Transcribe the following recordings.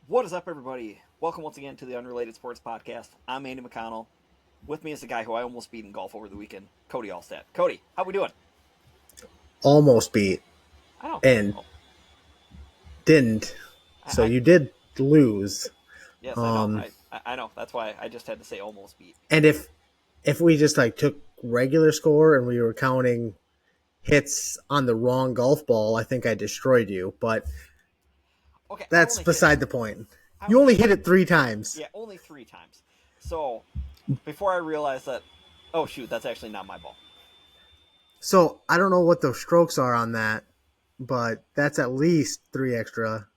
What is up, everybody? Welcome once again to the Unrelated Sports Podcast. I'm Andy McConnell. With me is the guy who I almost beat in golf over the weekend, Cody Allstat. Cody, how we doing? Almost beat I know. and Oh, didn't. So I you did lose. yes, I know. Um, I know. That's why I just had to say almost beat. and if we just like took regular score and we were counting hits on the wrong golf ball, I think I destroyed you. But Okay, that's beside the point. I You only only hit it 3 times. yeah, only 3 times. So before I realized that, oh shoot, that's actually not my ball. So I don't know what the strokes are on that, but that's at least 3 extra,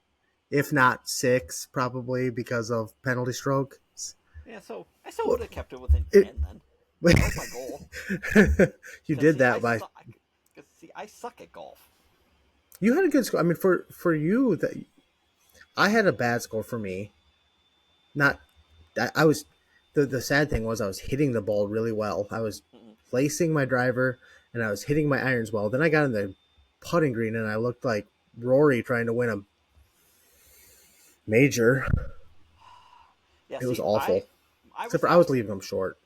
if not 6, probably because of penalty strokes. Yeah, so I still would have kept it within 10 then. That was my goal. You 'Cause, did see, that by. I suck at golf. You had a good score. I mean, for you, that I had a bad score for me. Not, I was. The sad thing was I was hitting the ball really well. I was Mm-mm. placing my driver and I was hitting my irons well. Then I got in the putting green and I looked like Rory trying to win a major. Yeah, It was see, awful. I was Except the for I was opposite. leaving them short.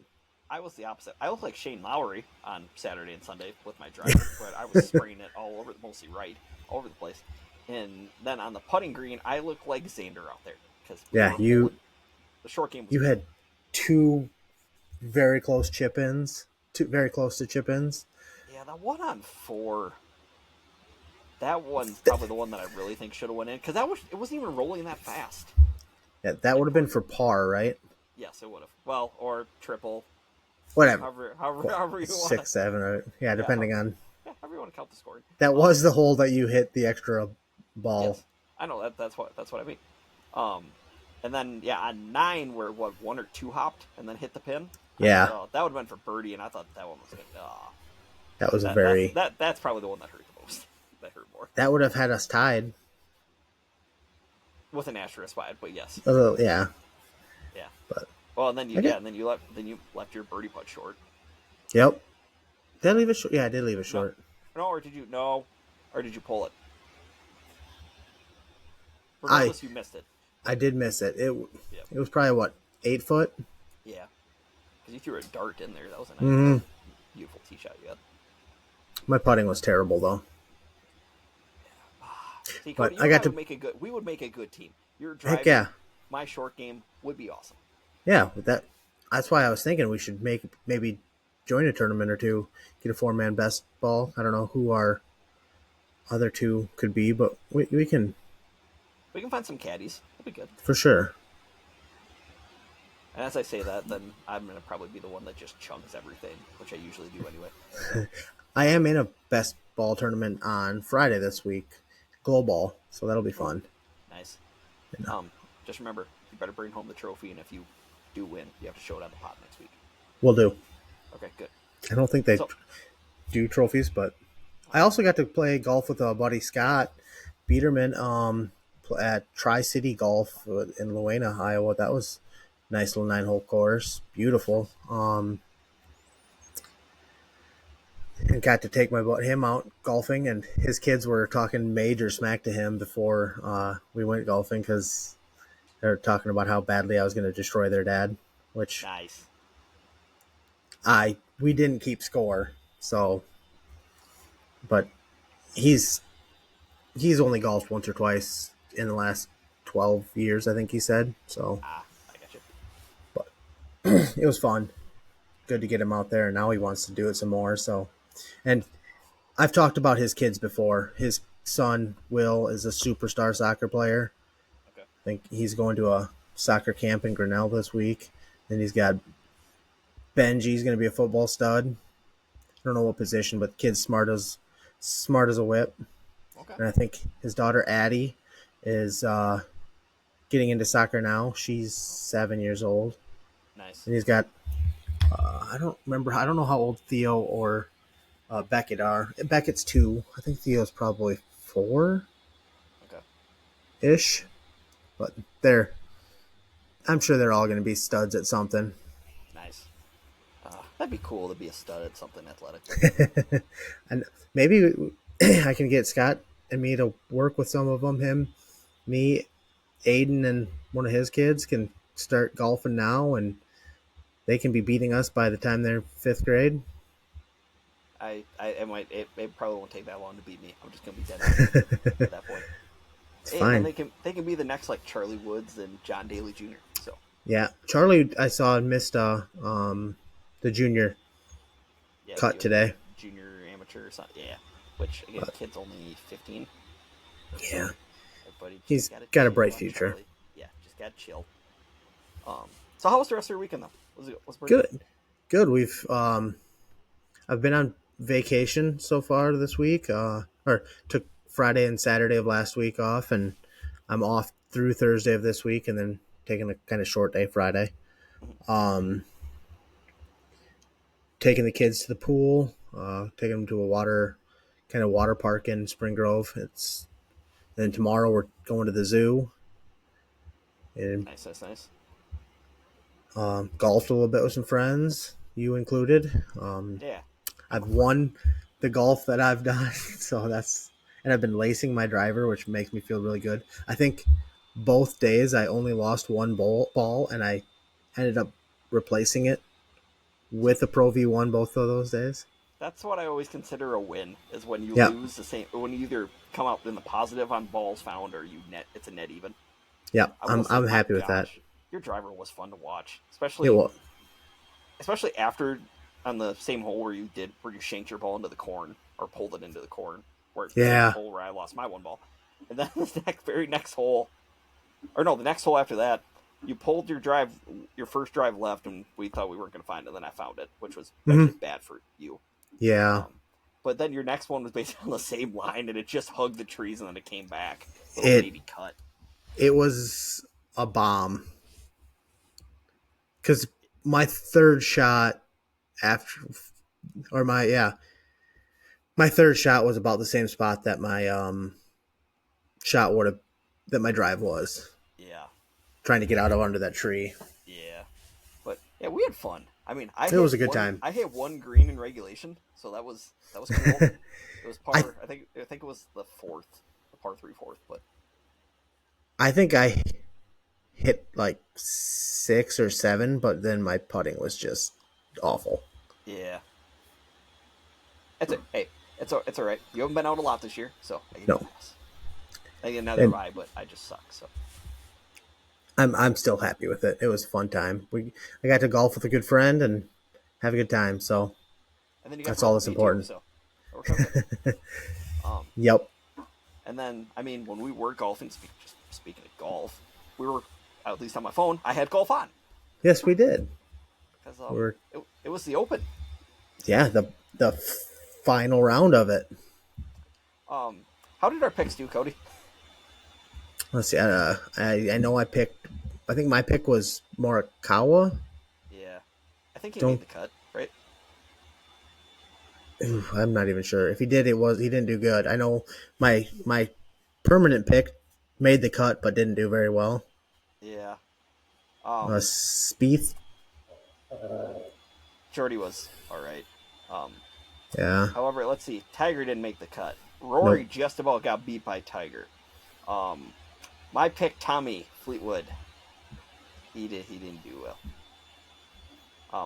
I was the opposite. I looked like Shane Lowry on Saturday and Sunday with my driver, but I was spraying it all over, mostly right, all over the place. And then on the putting green, I looked like Xander out there because Yeah, the short game was you good. had two very close chip ins, two very close to chip ins. Yeah, that one on 4. That one's probably the one that I really think should have went in because it wasn't even rolling that fast. Yeah, that would have been for par, right? Yes, it would have. Well, or triple, Whatever. however you want. 6, 7, or yeah, depending on. Yeah, however you want to count the scoring. That was the hole that you hit the extra ball. Yes, I know that's what I mean. Um, and then yeah, on 9 where one or two hopped and then hit the pin. Yeah, That would have been for birdie, and I thought that one was good. that was very. That's probably the one that hurt the most. That hurt more That would have had us tied. with an asterisk by it, but yes, Yeah, yeah. but Well, and then you okay. and then you left your birdie putt short. Yep. Did I leave it short? Yeah, I did leave it short. No, or did you pull it? Regardless, you missed it. I did miss it. Yeah, It was probably what, 8 foot. yeah, because you threw a dart in there. That was a Mm-hmm. beautiful tee shot you had. My putting was terrible though. See, But Cody, I got to. we would make a good team. Your Heck driving, yeah, my short game would be awesome. yeah. With that, that's why I was thinking we should maybe join a tournament or two, get a 4-man best ball. I don't know who our other two could be, but we can We can find some caddies. It'll be good. for sure. And as I say that, then I'm gonna probably be the one that just chunks everything, which I usually do anyway. I am in a best ball tournament on Friday this week, Global, so that'll be fun. Nice. You know. Just remember, you better bring home the trophy, and if you do win, you have to show it on the pod next week. We'll do. Okay, good. I don't think they So, do trophies, but I also got to play golf with a buddy, Scott Biederman, at Tri-City Golf in Luena, Iowa. That was a nice little 9-hole course. Beautiful. And got to take him out golfing, and his kids were talking major smack to him before we went golfing because they were talking about how badly I was going to destroy their dad, which nice. we didn't keep score, so, but he's only golfed once or twice in the last 12 years, I think he said. So, I got you. but it was fun. Good to get him out there, and now he wants to do it some more. So, and I've talked about his kids before. His son, Will, is a superstar soccer player. Okay. I think he's going to a soccer camp in Grinnell this week. And he's got Benji's going to be a football stud. I don't know what position, but the kid's smart as a whip. Okay. And I think his daughter Addie is getting into soccer now. She's 7 years old. Nice. And he's got I don't know how old Theo or Beckett are. Beckett's 2. I think Theo's probably 4 Okay. ish. But I'm sure they're all going to be studs at something. Nice. That'd be cool to be a stud at something athletic. And maybe I can get Scott and me to work with some of them. Me, Aiden and one of his kids can start golfing now, and they can be beating us by the time they're 5th grade. It probably won't take that long to beat me. I'm just gonna be dead honest at that point. It's Hey, fine. and then they can be the next like Charlie Woods and John Daly Jr. So Yeah, Charlie, I saw missed the junior yeah, cut today. junior amateur or something. Yeah, which again, kid's only 15. Yeah, But he's got a bright future. Charlie. Yeah, just gotta chill. So how was the rest of your weekend though? Was good? Good. We've I've been on vacation so far this week. Or took Friday and Saturday of last week off, and I'm off through Thursday of this week, and then taking a kind of short day Friday. Taking the kids to the pool, taking them to a water park in Spring Grove. Then tomorrow we're going to the zoo. And nice. Golfed a little bit with some friends, you included. Yeah. I've won the golf that I've done, and I've been lacing my driver, which makes me feel really good. I think both days I only lost one ball, and I ended up replacing it with a Pro V1 both of those days. That's what I always consider a win, is when you Yep. lose the same, when you either come out in the positive on balls found or it's a net even. Yeah, I'm happy with that. Your driver was fun to watch, especially after on the same hole where you shanked your ball into the corn or pulled it into the corn, the hole where I lost my one ball, and then the very next hole, or no, the next hole after that, you pulled your first drive left, and we thought we weren't going to find it. And then I found it, which was actually bad for you. Yeah. But then your next one was basically on the same line, and it just hugged the trees, and then it came back. Baby cut. It was a bomb. Because my third shot my third shot was about the same spot that my that my drive was. Yeah. Trying to get out of under that tree. Yeah. But yeah, we had fun. I mean, it was a good time. I hit one green in regulation, so that was cool. It was par. I think it was the par 3 fourth. But I think I hit like 6 or 7, but then my putting was just awful. Yeah. It's all right. You haven't been out a lot this year, so I no. Pass. Neither have I, but I just suck. So I'm still happy with it. It was a fun time. I got to golf with a good friend and have a good time. So and then you got that's all that's important. Too, so yep. And then when we were golfing, speaking of golf, we were, at least on my phone, I had golf on. Yes, we did. Because it was the Open. Yeah, the final round of it. How did our picks do, Cody? Let's see. I know I think my pick was Morikawa. Yeah, I think he made the cut, right? I'm not even sure. If he did, he didn't do good. I know my permanent pick made the cut, but didn't do very well. Yeah. Spieth. Jordy was all right. Yeah. However, let's see. Tiger didn't make the cut. Rory just about got beat by Tiger. My pick, Tommy Fleetwood. He didn't do well.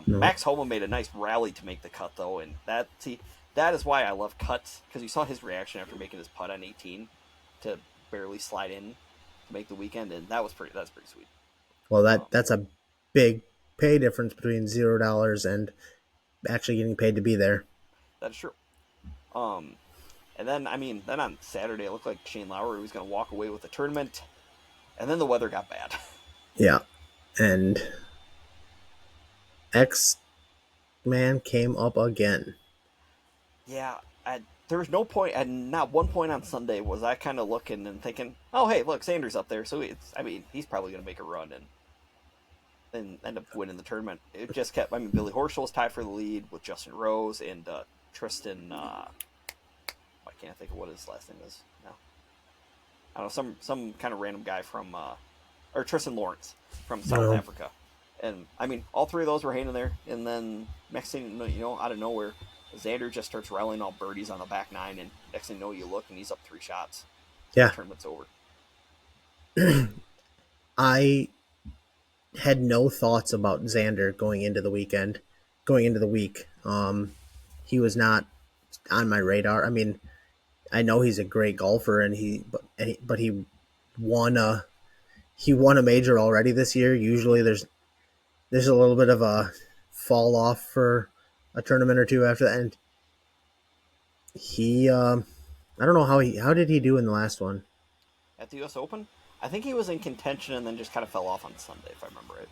Max Homa made a nice rally to make the cut, though, and that is why I love cuts, because you saw his reaction after making his putt on 18 to barely slide in to make the weekend, and that's pretty sweet. Well, that's a big pay difference between $0 and actually getting paid to be there. That's true. And then on Saturday it looked like Shane Lowry was going to walk away with the tournament, and then the weather got bad. Yeah, and X-Man came up again. Yeah, there was no point, at not one point on Sunday was I kind of looking and thinking, oh, hey, look, Xander's up there, so he's probably going to make a run and end up winning the tournament. It just kept, Billy Horschel was tied for the lead with Justin Rose and Tristan, I can't think of what his last name is now. I don't know, some kind of random guy from, or Tristan Lawrence from South Africa. And, all three of those were hanging there, and then next thing you know, out of nowhere, Xander just starts rallying all birdies on the back nine, and next thing you know, you look, and he's up 3 shots. Yeah. The tournament's over. I had no thoughts about Xander going into the week. He was not on my radar. I mean, I know he's a great golfer, and he won a major already this year. Usually, there's a little bit of a fall off for a tournament or two after that, and he I don't know how did he do in the last one. At the U.S. Open, I think he was in contention and then just kind of fell off on Sunday, if I remember right.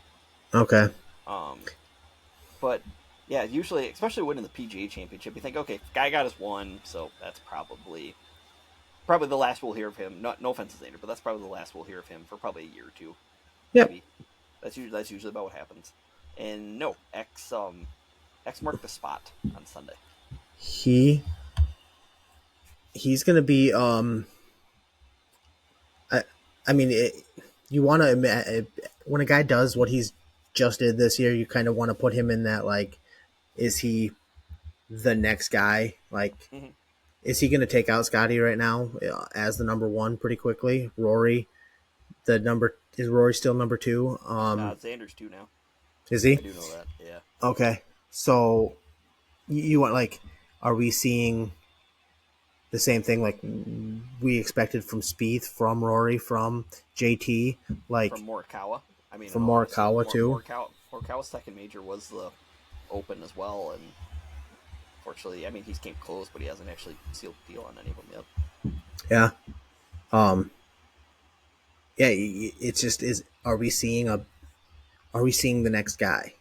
Okay. But yeah, usually, especially winning the PGA Championship, you think, okay, guy got his one, so that's probably the last we'll hear of him. No offense to Xander, but that's probably the last we'll hear of him for probably a year or two. Yep. Maybe. That's usually about what happens. And no, X marked the spot on Sunday. He's gonna be I mean, you want to when a guy does what he's just did this year, you kind of want to put him in that, like, is he the next guy? Like, is he going to take out Scotty right now as the number one pretty quickly? Rory, is Rory still number two? Xander's two now. Is he? I do know that. Yeah. Okay, so you want, like, are we seeing the same thing like we expected from Spieth, from Rory, from JT, like from Morikawa? I mean, from Morikawa too. Morikawa's second major was the Open as well, and unfortunately, I mean, he's came close, but he hasn't actually sealed the deal on any of them yet. Yeah. Yeah, it's just are we seeing the next guy?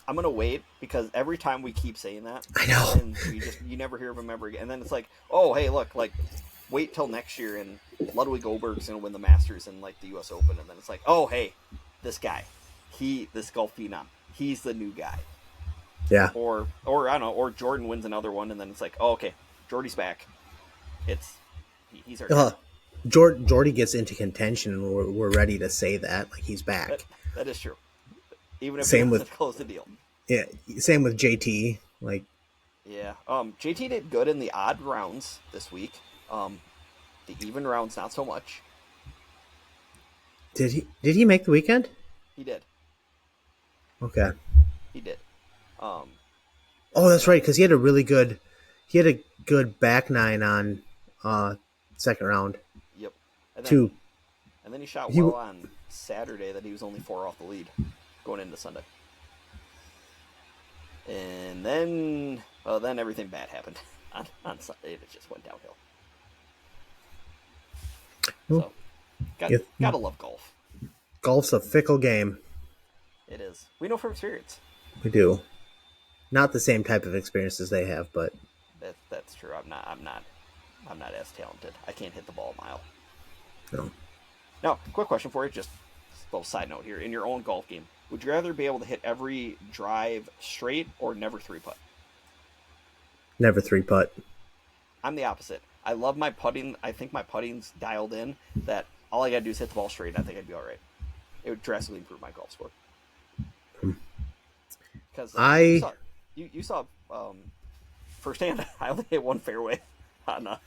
I'm gonna wait because every time we keep saying that, I know, and you never hear of him ever again. And then it's like, oh, hey, look, like, wait till next year, and Ludwig Goldberg's gonna win the Masters and, like, the U.S. Open, and then it's like, oh, hey, this guy, this golf phenom, he's the new guy. Yeah. Or I don't know, or Jordan wins another one, and then it's like, oh, okay, Jordy's back. He's our guy. Jordy gets into contention, and we're ready to say that, like, he's back. That is true. Even if same he doesn't with close the deal. Yeah, same with JT. Like, yeah, JT did good in the odd rounds this week. The even rounds, not so much. Did he make the weekend? He did. Okay. He did. Oh, that's right, because he had a good back nine on second round. Yep. And then he shot well on Saturday that he was only 4 off the lead going into Sunday. And then everything bad happened on Sunday. It just went downhill. So, gotta love golf. Golf's a fickle game. It is. We know from experience. We do. Not the same type of experiences they have, but that's true. I'm not as talented. I can't hit the ball a mile. No. Now, quick question for you, just a little side note here. In your own golf game, would you rather be able to hit every drive straight or never 3-putt? Never 3-putt. I'm the opposite. I love my putting. I think my putting's dialed in that all I got to do is hit the ball straight, and I think I'd be all right. It would drastically improve my golf score. Because you saw firsthand, I only hit one fairway on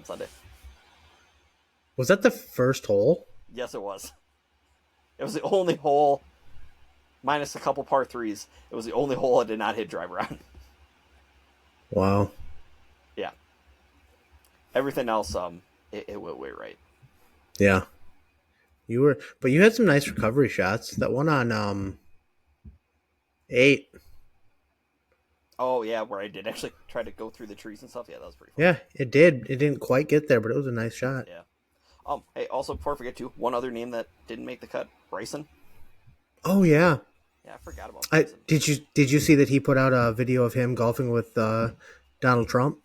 Sunday. Was that the first hole? Yes, it was. It was the only hole, minus a couple par threes. It was the only hole I did not hit driver on. Wow. Yeah. Everything else, it went way right. Yeah. But you had some nice recovery shots. That one on 8. Oh yeah, where I did actually try to go through the trees and stuff. Yeah, that was pretty fun. Yeah, it did. It didn't quite get there, but it was a nice shot. Yeah. Hey, also before I forget too, one other name that didn't make the cut, Bryson. Oh yeah. Yeah, I forgot about Bryson. Did you see that he put out a video of him golfing with Donald Trump?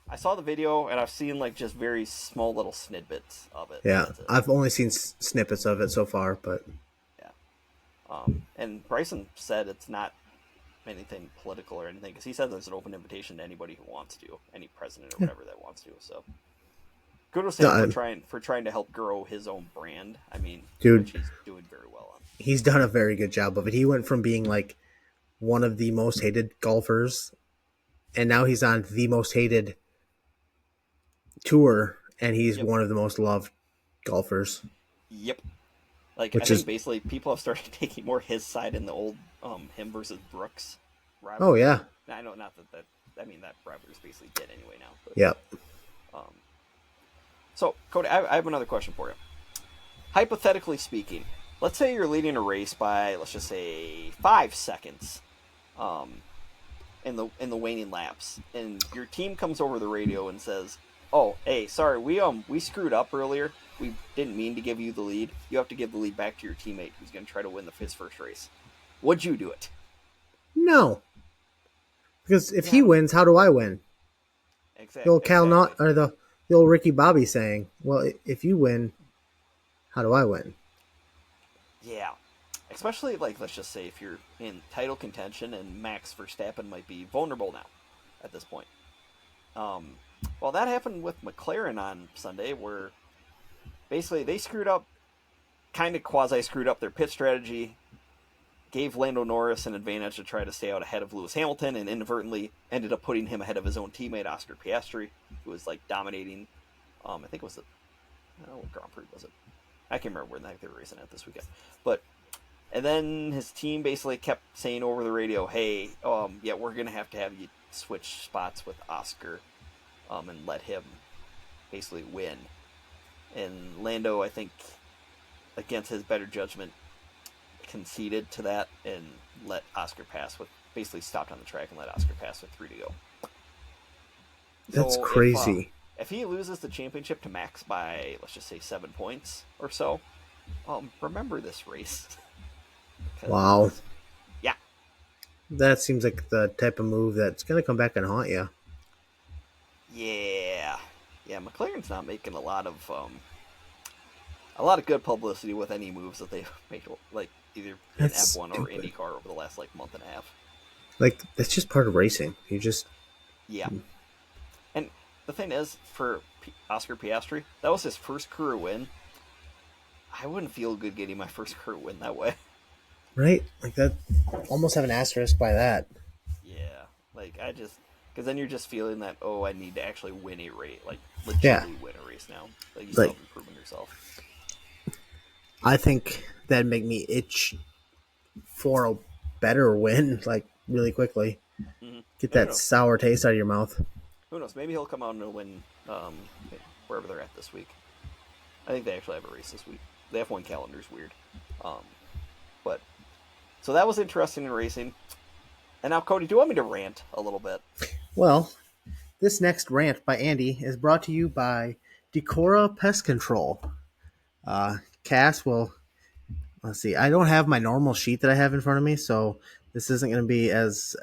I saw the video, and I've seen, like, just very small little snippets of it. Yeah, I've only seen snippets of it so far, but yeah. And Bryson said it's not anything political or anything, because he said there's an open invitation to anybody who wants to, any president or whatever that wants to. So kudos to him for trying to help grow his own brand. I mean, which he's doing very well on. He's done a very good job of it. He went from being like one of the most hated golfers, and now he's on the most hated tour, and he's one of the most loved golfers. Yep. Like, I Which think is, basically people have started taking more his side in the old him versus Brooks oh rivalry. yeah, I know, not that I mean, that rivalry's basically dead anyway now. But, yep. um, so, Cody, I have another question for you. Hypothetically speaking, let's say you're leading a race by, let's just say, 5 seconds in the waning laps, and your team comes over the radio and says, "Oh, hey, sorry, we screwed up earlier. We didn't mean to give you the lead. You have to give the lead back to your teammate who's going to try to win his first race." Would you do it? No, because if he Yeah, wins, how do I win? The old Cal exactly. Not or the old Ricky Bobby saying, "Well, if you win, how do I win?" Yeah. Especially, like, let's just say if you're in title contention and Max Verstappen might be vulnerable now at this point. Well, that happened with McLaren on Sunday, where basically they screwed up, kind of quasi screwed up their pit strategy, gave Lando Norris an advantage to try to stay out ahead of Lewis Hamilton, and inadvertently ended up putting him ahead of his own teammate Oscar Piastri, who was like dominating. I think it was what Grand Prix was it? I can't remember where the heck they were racing at this weekend, but. And then his team basically kept saying over the radio, "Hey, yeah, we're gonna have to have you switch spots with Oscar, and let him basically win." And Lando, I think, against his better judgment, conceded to that and let Oscar pass with basically stopped on the track and let Oscar pass with 3 to go. That's So crazy. if he loses the championship to Max by, let's just say, 7 points or so, remember this race. Wow. Yeah. That seems like the type of move that's going to come back and haunt you. Yeah. McLaren's not making a lot of good publicity with any moves that they've made, like either in That's F1 or stupid. IndyCar over the last like month and a half. Like, that's just part of racing. You just... Yeah. And the thing is, for Oscar Piastri, that was his first career win. I wouldn't feel good getting my first career win that way. Right? Like, that... Almost have an asterisk by that. Yeah. Like, because then you're just feeling that, oh, I need to actually win a race, like Yeah. legitimately win a race now. Like, you still Like, haven't proven yourself. I think that'd make me itch for a better win, like, really quickly. Mm-hmm. Get Who that knows? sour taste out of your mouth. Who knows? Maybe he'll come out and he'll win wherever they're at this week. I think they actually have a race this week. The F1 calendar's weird. But so that was interesting in racing. And now, Cody, do you want me to rant a little bit? Well, this next rant by Andy is brought to you by Decora Pest Control. Cass will... Let's see. I don't have my normal sheet that I have in front of me, so this isn't going to be as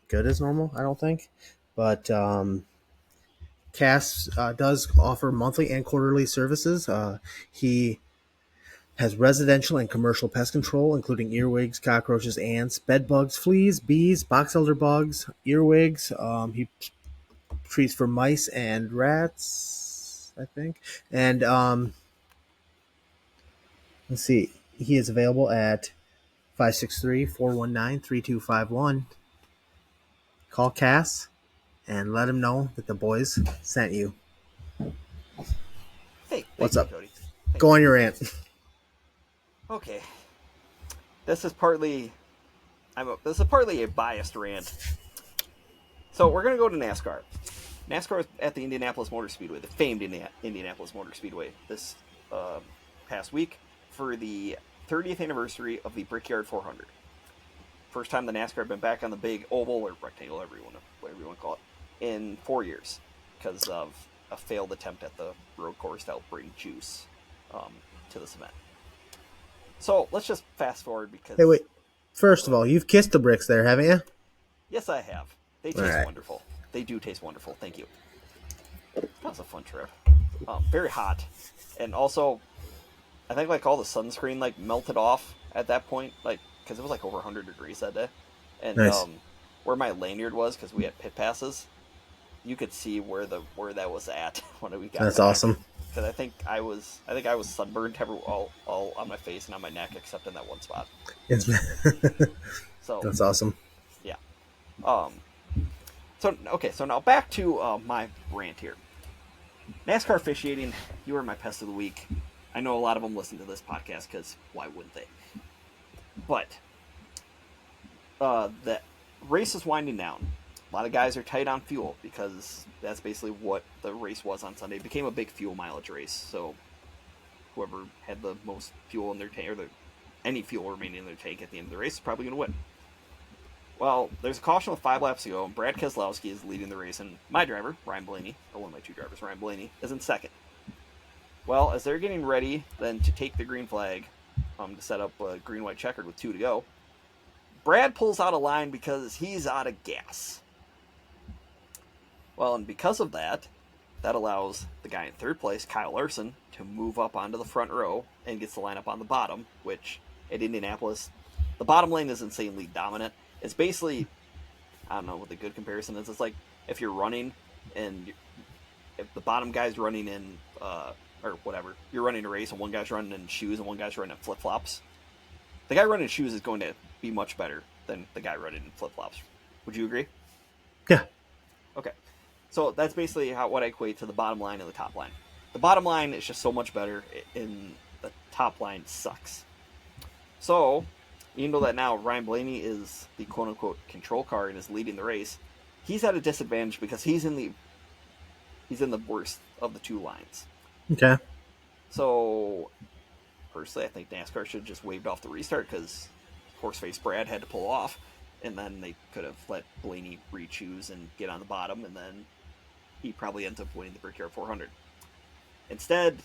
good as normal, I don't think. But Cass does offer monthly and quarterly services. He has residential and commercial pest control, including earwigs, cockroaches, ants, bed bugs, fleas, bees, box elder bugs, earwigs. He treats for mice and rats, I think. And let's see. He is available at 563-419-3251. Call Cass and let him know that the boys sent you. Hey, What's thank you, up? Cody. Thank Go you. on your rant. Okay, this is partly a biased rant. So we're gonna go to NASCAR. NASCAR is at the Indianapolis Motor Speedway, the famed Indianapolis Motor Speedway, this past week for the 30th anniversary of the Brickyard 400. First time the NASCAR had been back on the big oval or rectangle, whatever you want to call it, in 4 years because of a failed attempt at the road course to help bring juice to this event. So let's just fast forward because... Hey, wait. First of all, you've kissed the bricks there, haven't you? Yes, I have. They taste wonderful. They do taste wonderful. Thank you. That was a fun trip. Very hot. And also, I think like all the sunscreen like melted off at that point, like because it was like over 100 degrees that day. And Nice. Where my lanyard was, because we had pit passes, you could see where that was at when we got That's back. awesome. Because I think I was sunburned all on my face and on my neck except in that one spot. So That's awesome. yeah. So now back to my rant here. NASCAR officiating, you are my pest of the week. I know a lot of them listen to this podcast because why wouldn't they? But the race is winding down. A lot of guys are tight on fuel because that's basically what the race was on Sunday. It became a big fuel mileage race. So whoever had the most fuel in their tank, or any fuel remaining in their tank at the end of the race, is probably going to win. Well, there's a caution with 5 laps to go, and Brad Keselowski is leading the race, and my driver, Ryan Blaney, or one of my 2 drivers, Ryan Blaney, is in second. Well, as they're getting ready then to take the green flag to set up a green-white checkered with 2 to go, Brad pulls out a line because he's out of gas. Well, and because of that, that allows the guy in third place, Kyle Larson, to move up onto the front row and gets the lineup on the bottom, which at Indianapolis, the bottom lane is insanely dominant. It's basically, I don't know what the good comparison is. It's like if you're running and if the bottom guy's running in, or whatever, you're running a race and one guy's running in shoes and one guy's running in flip-flops. The guy running in shoes is going to be much better than the guy running in flip-flops. Would you agree? Yeah. Okay. So that's basically what I equate to the bottom line and the top line. The bottom line is just so much better, and the top line sucks. So, even though that now Ryan Blaney is the quote-unquote control car and is leading the race, he's at a disadvantage because he's in the worst of the 2 lines. Okay. So, personally, I think NASCAR should have just waved off the restart because horseface Brad had to pull off, and then they could have let Blaney re-choose and get on the bottom, and then he probably ends up winning the Brickyard 400. Instead,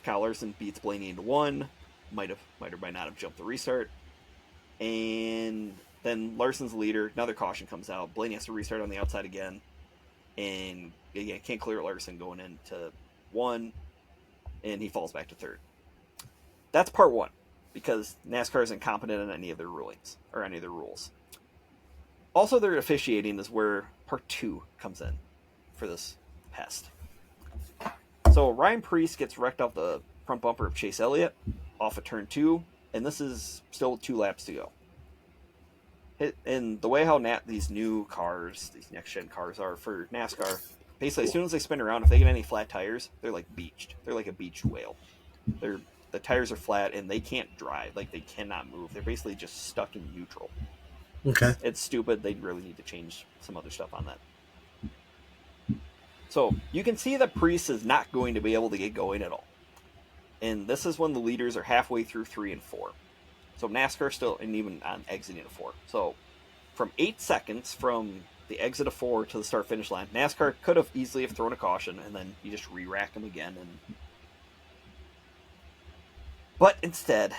Kyle Larson beats Blaney into 1, might or might not have jumped the restart, and then Larson's the leader. Another caution comes out. Blaney has to restart on the outside again, and again can't clear Larson going into 1, and he falls back to 3rd. That's part 1, because NASCAR is incompetent in any of their rulings or any of their rules. Also, their officiating is where part 2 comes in for this pest. So Ryan Preece gets wrecked off the front bumper of Chase Elliott off of turn 2, and this is still 2 laps to go. And the way how these new cars, these next-gen cars are for NASCAR, basically as soon as they spin around, if they get any flat tires, they're like beached. They're like a beached whale. The tires are flat, and they can't drive. Like, they cannot move. They're basically just stuck in neutral. Okay. It's stupid. They really need to change some other stuff on that. So you can see that Preece is not going to be able to get going at all. And this is when the leaders are halfway through 3 and 4. So NASCAR still, and even on exiting of 4. So from 8 seconds from the exit of 4 to the start finish line, NASCAR could have easily have thrown a caution, and then you just re-rack them again. But instead,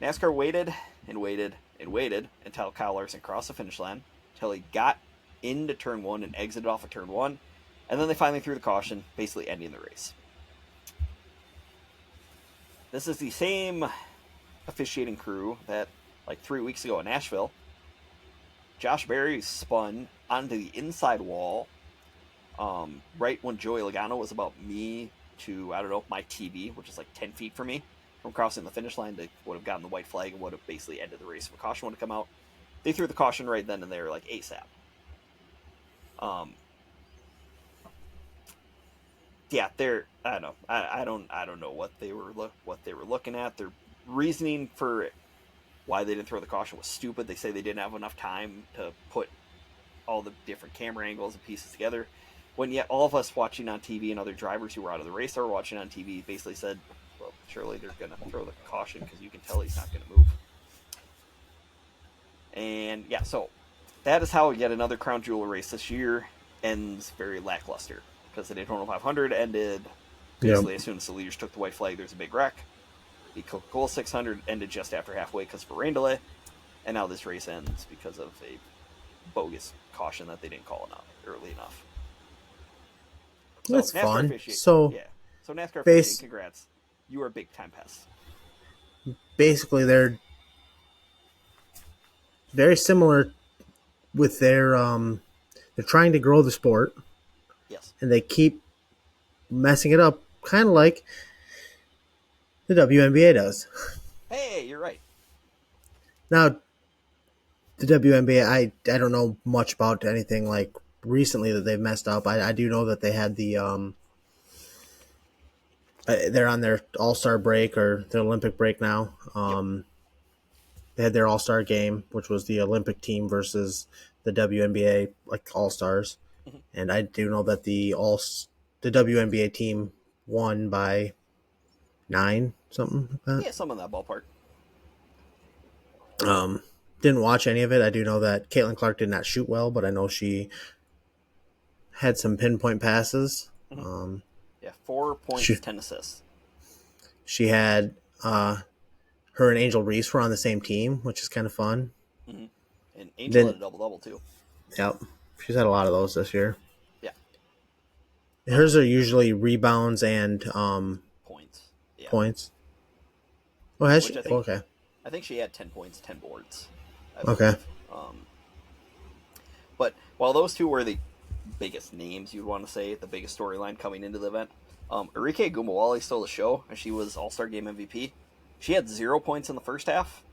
NASCAR waited and waited and waited until Kyle Larson crossed the finish line, until he got into turn 1 and exited off of turn 1, and then they finally threw the caution, basically ending the race. This is the same officiating crew that, like 3 weeks ago in Nashville, Josh Berry spun onto the inside wall right when Joey Logano was about me to, I don't know, my TV, which is like 10 feet from me, from crossing the finish line. They would have gotten the white flag and would have basically ended the race if a caution would have come out. They threw the caution right then and there, like ASAP. Yeah, I don't know. I don't know what they were looking at. Their reasoning for why they didn't throw the caution was stupid. They say they didn't have enough time to put all the different camera angles and pieces together. When yet all of us watching on TV and other drivers who were out of the race that were watching on TV basically said, well, surely they're going to throw the caution because you can tell he's not going to move. And yeah, so that is how yet another Crown Jewel race this year ends very lackluster. Because the Daytona 500 ended basically as soon as the leaders took the white flag, there's a big wreck. The Coca-Cola 600 ended just after halfway because of a rain delay. And now this race ends because of a bogus caution that they didn't call enough early enough. So that's NASCAR fun. So NASCAR officiating, congrats. You are a big time pest. Basically, they're very similar with their they're trying to grow the sport. Yes. And they keep messing it up, kind of like the WNBA does. Hey, you're right. Now, the WNBA, I don't know much about anything like recently that they've messed up. I do know that they had the They're on their All-Star break or their Olympic break now. Yep. They had their All-Star game, which was the Olympic team versus the WNBA like All-Stars. Hmm. And I do know that the WNBA team won by 9, something like that. Yeah, some in that ballpark. Didn't watch any of it. I do know that Caitlin Clark did not shoot well, but I know she had some pinpoint passes. Hmm. Yeah, 4 points, She 10 assists. she had her and Angel Reese were on the same team, which is kind of fun. Hmm. And Angel had Then a double-double, too. yep, she's had a lot of those this year. Yeah. Hers are usually rebounds and Points. Yeah. points. Oh, has Which she? I think Okay. I think she had 10 points, 10 boards. I Okay. believe. But while those two were the biggest names you'd want to say, the biggest storyline coming into the event, Arike Gumawali stole the show, and she was All-Star Game MVP. She had 0 points in the first half.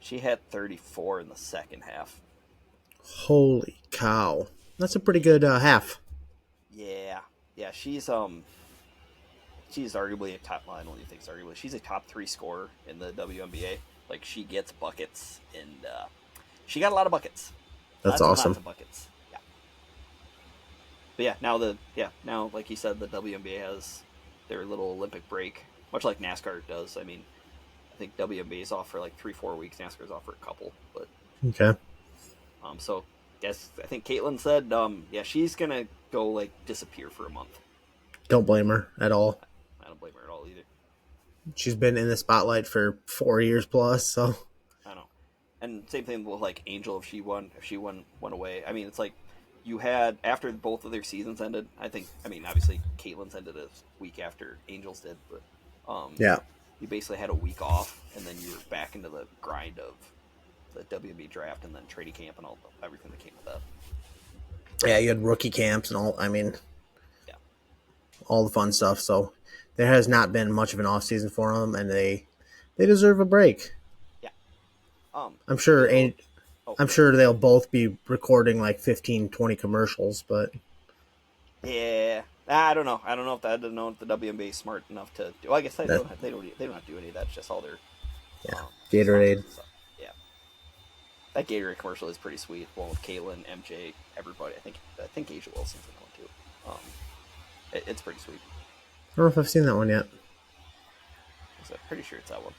She had 34 in the second half. Holy cow! That's a pretty good half. Yeah, yeah, she's arguably a top. Well, I don't even think it's arguably. She's a top 3 scorer in the WNBA. Like, she gets buckets, and she got a lot of buckets. That's Lots and awesome. lots of buckets. Yeah. But now like you said, the WNBA has their little Olympic break, much like NASCAR does. I mean, I think WNBA is off for like 3-4 weeks. NASCAR's off for a couple, but Okay. so I think Caitlin said she's gonna go like disappear for a month. Don't blame her at all. I don't blame her at all either. She's been in the spotlight for 4 years plus, so I know. And same thing with like Angel, if she went away. I mean, it's like you had after both of their seasons ended. I mean obviously Caitlin's ended a week after Angel's did, but yeah. you basically had a week off, and then you were back into the grind of the WNBA draft and then trading camp and everything that came with that. Yeah, you had rookie camps and all. I mean, Yeah. all the fun stuff. So there has not been much of an off season for them, and they deserve a break. Yeah. I'm sure. Oh, I'm sure they'll both be recording like 15, 20 commercials, but yeah. I don't know. I don't know if the WNBA is smart enough to do. Well, I guess they don't have to do any of that. It's just all their Gatorade. Yeah. That Gatorade commercial is pretty sweet. One with Caitlin, MJ, everybody. I think Asia Wilson's in that one too. It's pretty sweet. I don't know if I've seen that one yet. I'm pretty sure it's that one.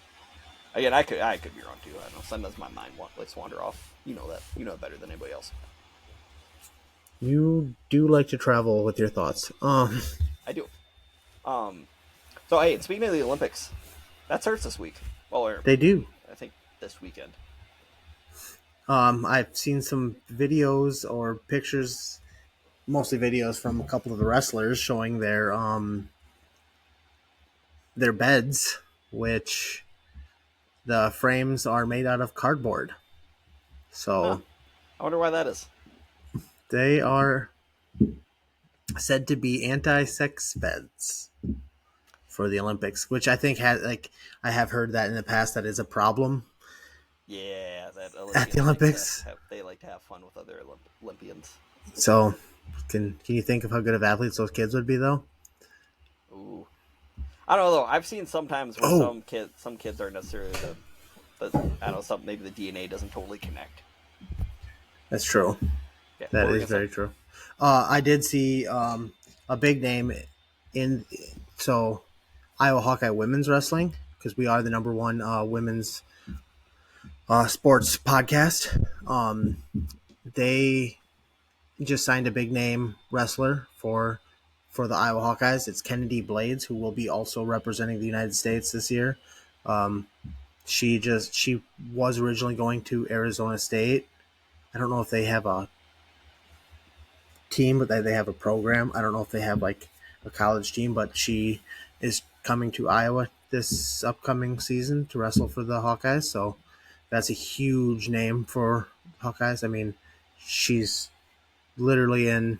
Again, I could be wrong too. I don't know. Sometimes my mind likes to wander off. You know that. You know it better than anybody else. You do like to travel with your thoughts. I do. So hey, speaking of the Olympics, that starts this week. Well, they do. I think this weekend. I've seen some videos or pictures, mostly videos from a couple of the wrestlers showing their beds, which the frames are made out of cardboard. So I wonder why that is. they are said to be anti-sex beds for the Olympics, which I think I have heard that in the past that is a problem. Yeah, that at the Olympics. They like to have fun with other Olympians. So, can you think of how good of athletes those kids would be, though? Ooh, I don't know though. I've seen sometimes where some kids aren't necessarily I don't know. Maybe the DNA doesn't totally connect. That's true. Yeah, that is very true. I did see a big name in Iowa Hawkeye women's wrestling, because we are the number one women's sports podcast. They just signed a big name wrestler for the Iowa Hawkeyes. It's Kennedy Blades, who will be also representing the United States this year. She was originally going to Arizona State. I don't know if they have a team, but they have a program. I don't know if they have like a college team, but she is coming to Iowa this upcoming season to wrestle for the Hawkeyes. So that's a huge name for Hawkeyes. I mean, she's literally in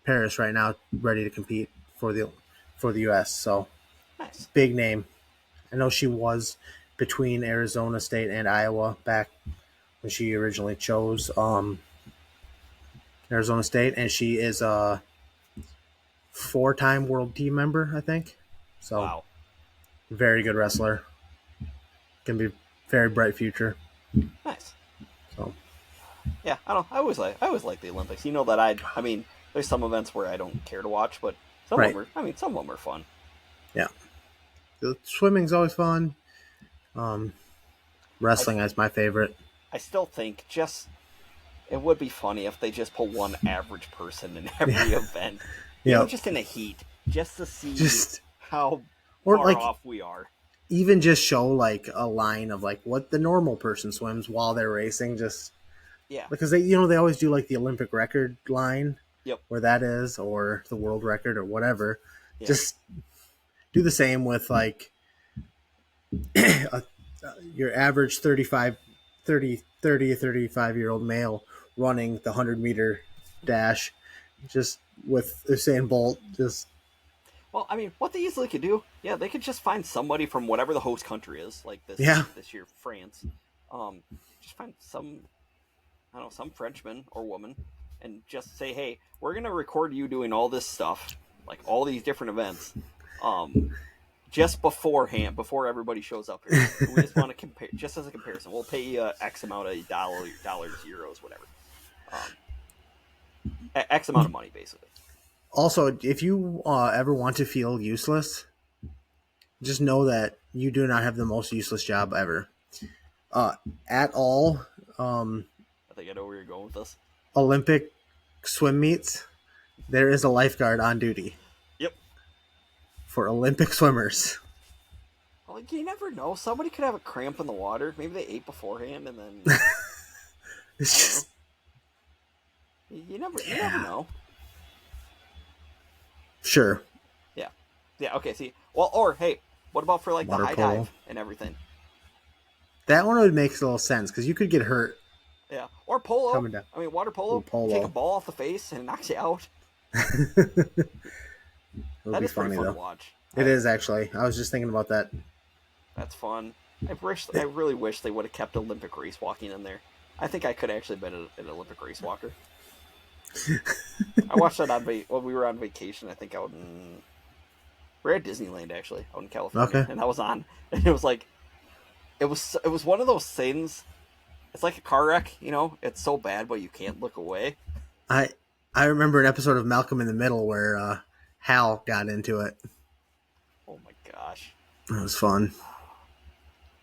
Paris right now, ready to compete for the U.S. So nice. Big name. I know she was between Arizona State and Iowa back when she originally chose Arizona State, and she is 4-time world team member, I think. So Wow. very good wrestler. Can be very bright future. Nice. So Yeah, I don't. I always like the Olympics. You know that I mean, there's some events where I don't care to watch, but some right. of them are. I mean, some of them are fun. Yeah. The swimming's always fun. Wrestling is my favorite. I still think it would be funny if they just put one average person in every event. Just in a heat, just to see how far off we are. Even just show like a line of like what the normal person swims while they're racing, because they always do like the Olympic record line, where that is, or the world record or whatever. Just do the same with like your average 35-year-old male running the 100-meter dash, just with Usain Bolt. Well, I mean, what they easily could do, they could just find somebody from whatever the host country is, like this year, France. Just find some Frenchman or woman, and just say, hey, we're gonna record you doing all this stuff, like all these different events, just beforehand, before everybody shows up here. We just want to compare, just as a comparison. We'll pay you X amount of dollars, euros, whatever. X amount of money, basically. Also, if you ever want to feel useless, just know that you do not have the most useless job ever. At all. I think I know where you're going with this. Olympic swim meets, there is a lifeguard on duty. Yep. For Olympic swimmers. Well, you never know. Somebody could have a cramp in the water. Maybe they ate beforehand and then... It's just... You never know. Sure. Yeah, okay, see. Well, or, hey, what about for, like, water the high polo. dive and everything? That one would make a little sense, because you could get hurt. Yeah, or polo. Coming down. I mean, water polo. You take a ball off the face and it knocks you out. That is funny, pretty fun though. To watch. It is, actually. I was just thinking about that. That's fun. I really wish they would have kept Olympic race walking in there. I think I could actually have been an Olympic race walker. I watched that when we were on vacation. I think we're at Disneyland, actually, out in California. Okay. And I was on, and it was like, it was one of those things. It's like a car wreck, it's so bad, but you can't look away. I remember an episode of Malcolm in the Middle where Hal got into it. Oh my gosh. It was fun.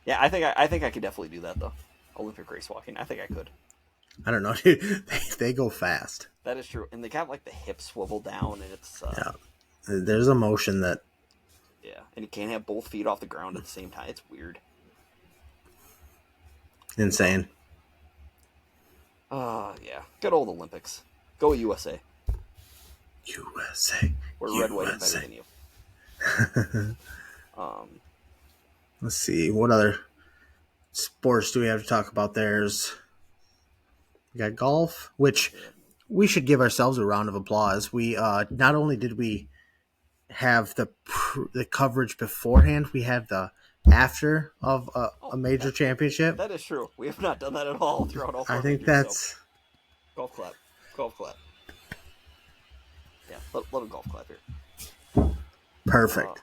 Yeah, I think I could definitely do that, though. Olympic race walking. I think I could. I don't know, dude. They go fast. That is true. And they got, like, the hips swivel down, and it's... yeah. There's a motion that... Yeah, and you can't have both feet off the ground at the same time. It's weird. Insane. Yeah. Good old Olympics. Go USA. USA. We're red, white, and better than you. Let's see. What other sports do we have to talk about? We got golf, which we should give ourselves a round of applause. We not only did we have the coverage beforehand, we have the after of a major championship. That is true. We have not done that at all throughout all 4 I think majors, that's... Golf clap. Yeah, little golf clap here. Perfect.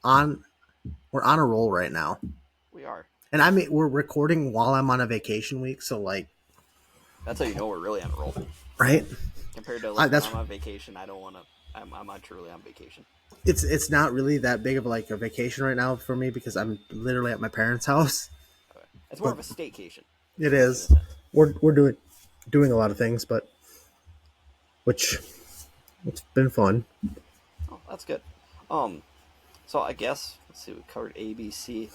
We're on a roll right now. We are. And we're recording while I'm on a vacation week, so like... That's how you know we're really on a roll. Right? Compared to when I'm on vacation, I don't want to... I'm not truly on vacation. It's not really that big of like a vacation right now for me because I'm literally at my parents' house. Okay. It's more of a staycation. It is. We're doing a lot of things, which it's been fun. Oh, that's good. So I guess let's see. We covered A, B, C.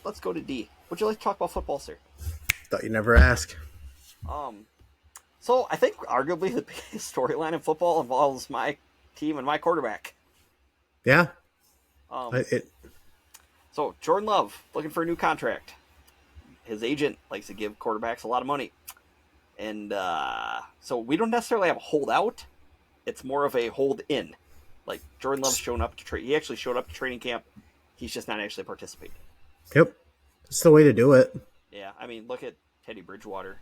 Let's go to D. Would you like to talk about football, sir? Thought you'd never ask. So I think arguably the biggest storyline in football involves my team and my quarterback. Yeah. So Jordan Love looking for a new contract. His agent likes to give quarterbacks a lot of money, and so we don't necessarily have a holdout. It's more of a hold in. Like Jordan Love's shown up to he actually showed up to training camp. He's just not actually participating. Yep, it's the way to do it. Yeah, I mean, look at Teddy Bridgewater.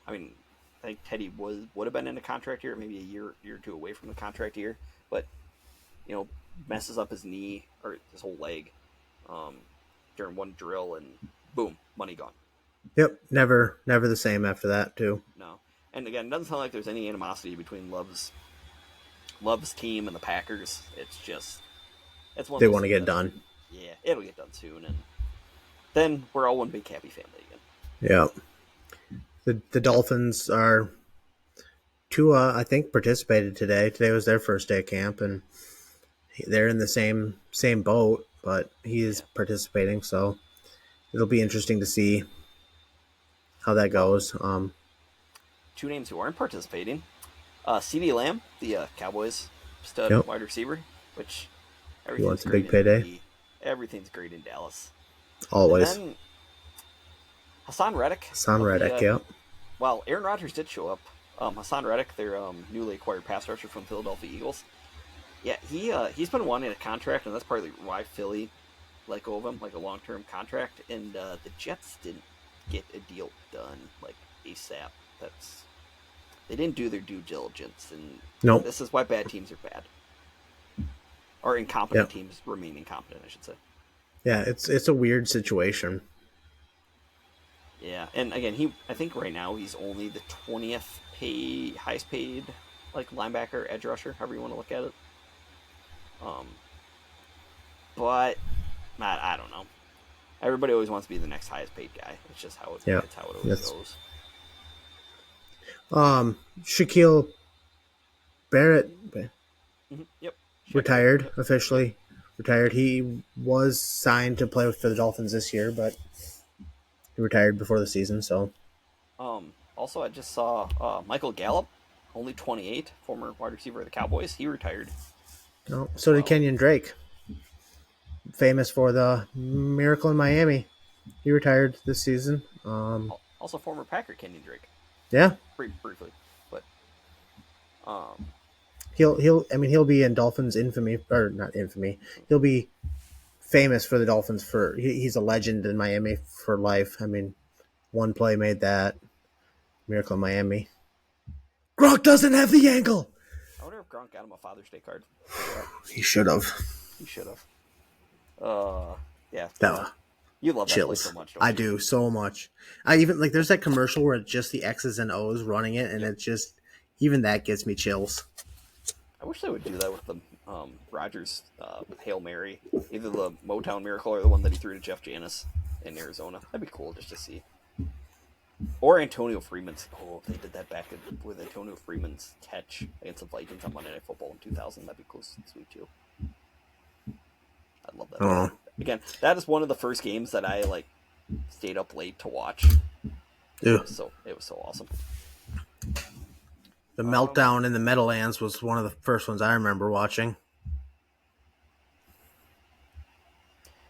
I mean, I think Teddy would have been in a contract year, maybe a year or two away from the contract year, but messes up his knee or his whole leg during one drill, and boom, money gone. Yep, never the same after that too. No, and again, it doesn't sound like there's any animosity between Love's team and the Packers. It's one. They want to get done. Yeah, it'll get done soon, and then we're all one big happy family again. Yeah. The Dolphins are Tua, I think, participated today. Today was their first day of camp, and they're in the same boat, but he is participating, so it'll be interesting to see how that goes. Two names who aren't participating: CeeDee Lamb, the Cowboys stud wide receiver, which he wants a big payday. Everything's great in Dallas. Always. And then Hassan Reddick. Yeah. Well, Aaron Rodgers did show up. Hassan Reddick, their newly acquired pass rusher from Philadelphia Eagles. Yeah, he's been wanting a contract, and that's partly why Philly let go of him, like a long-term contract. And the Jets didn't get a deal done like ASAP. They didn't do their due diligence, and this is why bad teams are bad, or incompetent teams remain incompetent, I should say. Yeah, it's a weird situation. Yeah, and again, I think right now he's only the 20th highest paid like linebacker, edge rusher, however you want to look at it. But I don't know. Everybody always wants to be the next highest paid guy. It's just how it always goes. Shaquille Barrett Mm-hmm. Yep. Retired, officially retired. He was signed to play for the Dolphins this year, but he retired before the season, so. Also, I just saw Michael Gallup, only 28, former wide receiver of the Cowboys. He retired. Oh, so did Kenyon Drake, famous for the Miracle in Miami. He retired this season. Also, former Packer Kenyon Drake. Yeah. Briefly, but he'll be in Dolphins infamy, or not infamy. He'll be famous for the Dolphins he's a legend in Miami for life. I mean, one play made that Miracle in Miami. Gronk doesn't have the angle. I wonder if Gronk got him a Father's Day card. He should have. Yeah. No. You love Chills. that play so much, don't you? I do so much. I even there's that commercial where it's just the X's and O's running it, and it's just even that gets me chills. I wish they would do that with the Rodgers with Hail Mary, either the Motown Miracle or the one that he threw to Jeff Janis in Arizona. That'd be cool just to see. Or Antonio Freeman's. Oh, if they did that back with Antonio Freeman's catch against the Vikings on Monday Night Football in 2000, that'd be cool, sweet too. I'd love that. Oh. Again, that is one of the first games that I stayed up late to watch. Yeah. It was so awesome. The meltdown in the Meadowlands was one of the first ones I remember watching.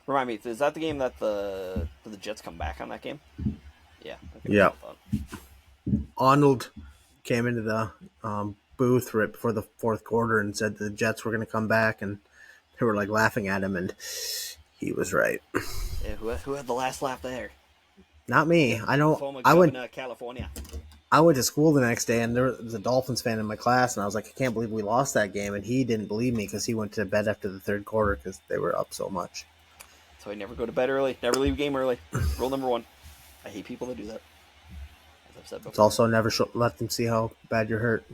Remind me, is that the game that the Jets come back on that game? Yeah. Yeah. Arnold came into the booth right before the fourth quarter and said the Jets were going to come back, and they were laughing at him, and he was right. Yeah, who had the last laugh there? Not me. I know. I went California. I went to school the next day, and there was a Dolphins fan in my class, and I was like, I can't believe we lost that game, and he didn't believe me because he went to bed after the third quarter because they were up so much. So I never go to bed early, never leave a game early. Rule number 1. I hate people that do that. As I've said before. It's also never let them see how bad you're hurt.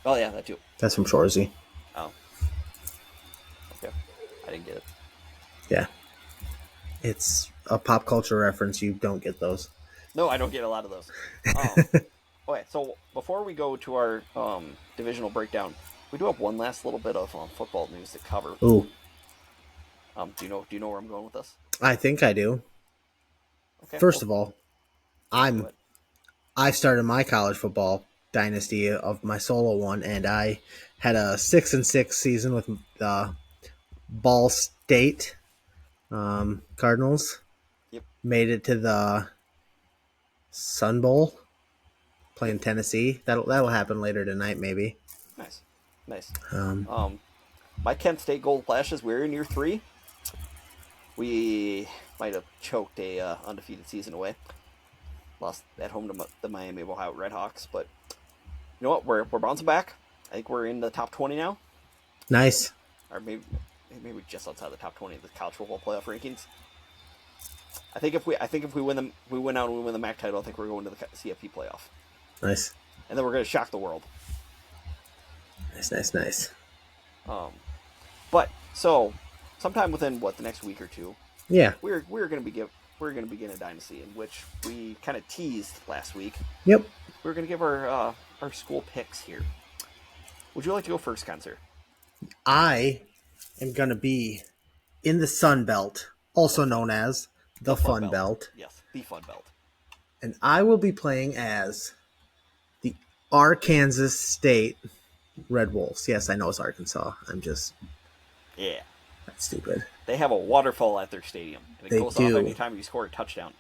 Oh yeah, that too. That's from Shorzy. Oh. Okay. I didn't get it. Yeah. It's a pop culture reference. You don't get those. No, I don't get a lot of those. Okay, so before we go to our divisional breakdown, we do have one last little bit of football news to cover. Ooh. Do you know where I'm going with this? I think I do. Okay. First of all, I started my college football dynasty of my solo one, and I had a 6-6 season with Ball State Cardinals. Yep. Made it to the Sun Bowl, playing Tennessee. That'll happen later tonight, maybe. Nice. My Kent State Gold Flashes. We're in year 3. We might have choked a undefeated season away. Lost at home to the Miami Ohio Redhawks, but you know what? We're bouncing back. I think we're in the top 20 now, Nice. or maybe just outside the top 20 of the college football playoff rankings. I think if we win out and we win the MAC title, I think we're going to the CFP playoff. Nice. And then we're going to shock the world. Nice. But so sometime within the next week or two, Yeah. we're going to begin a dynasty in which we kind of teased last week. Yep. We're going to give our school picks here. Would you like to go first, Spencer? I am going to be in the Sun Belt, also known as the Fun Belt. Yes, the Fun Belt. And I will be playing as the Arkansas State Red Wolves. Yes, I know it's Arkansas. I'm just... Yeah. That's stupid. They have a waterfall at their stadium. And it goes off anytime you score a touchdown.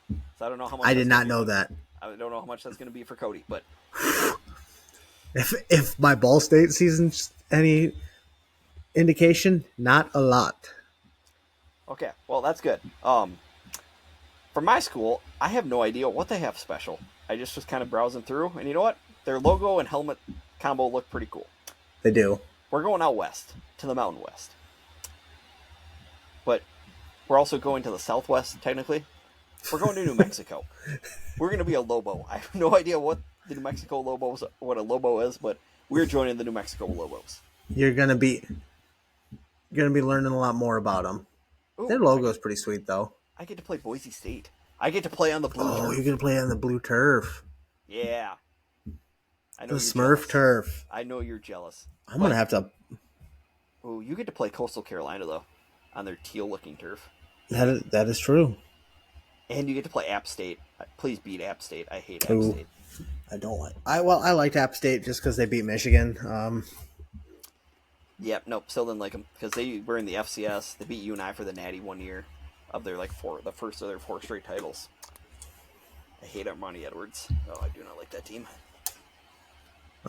So I don't know how much... I did not know that. I don't know how much that's going to be for Cody, but... If my Ball State season's any indication, not a lot. Okay, well, that's good. For my school, I have no idea what they have special. I just was kind of browsing through, and you know what? Their logo and helmet combo look pretty cool. They do. We're going out west, to the Mountain West. But we're also going to the Southwest, technically. We're going to New Mexico. We're going to be a Lobo. I have no idea what the New Mexico Lobos, what a Lobo is, but we're joining the New Mexico Lobos. You're gonna be learning a lot more about them. Ooh, their logo is pretty sweet, though. I get to play Boise State. I get to play on the blue turf. Oh, you're gonna play on the blue turf. Yeah. I know the Smurf jealous. Turf. I know you're jealous. I'm gonna have to. Oh, you get to play Coastal Carolina though, on their teal-looking turf. That is true. And you get to play App State. Please beat App State. I hate App State. I don't like. I liked App State just because they beat Michigan. Yep. Nope. Still didn't like them because they were in the FCS. They beat UNI for the Natty one year of their the first of their 4 straight titles. I hate Armani Edwards. Oh, I do not like that team.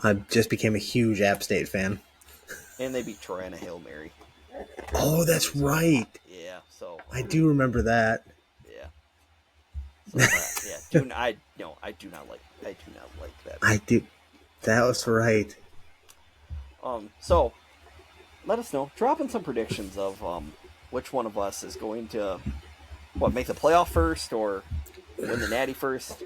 I just became a huge App State fan. And they beat Troy on a Hail Mary. Oh, that's right. Yeah. So I do remember that. Yeah. So, yeah. I do not like that. I do. That was right. So let us know. Drop in some predictions of which one of us is going to make the playoff first, or win the Natty first,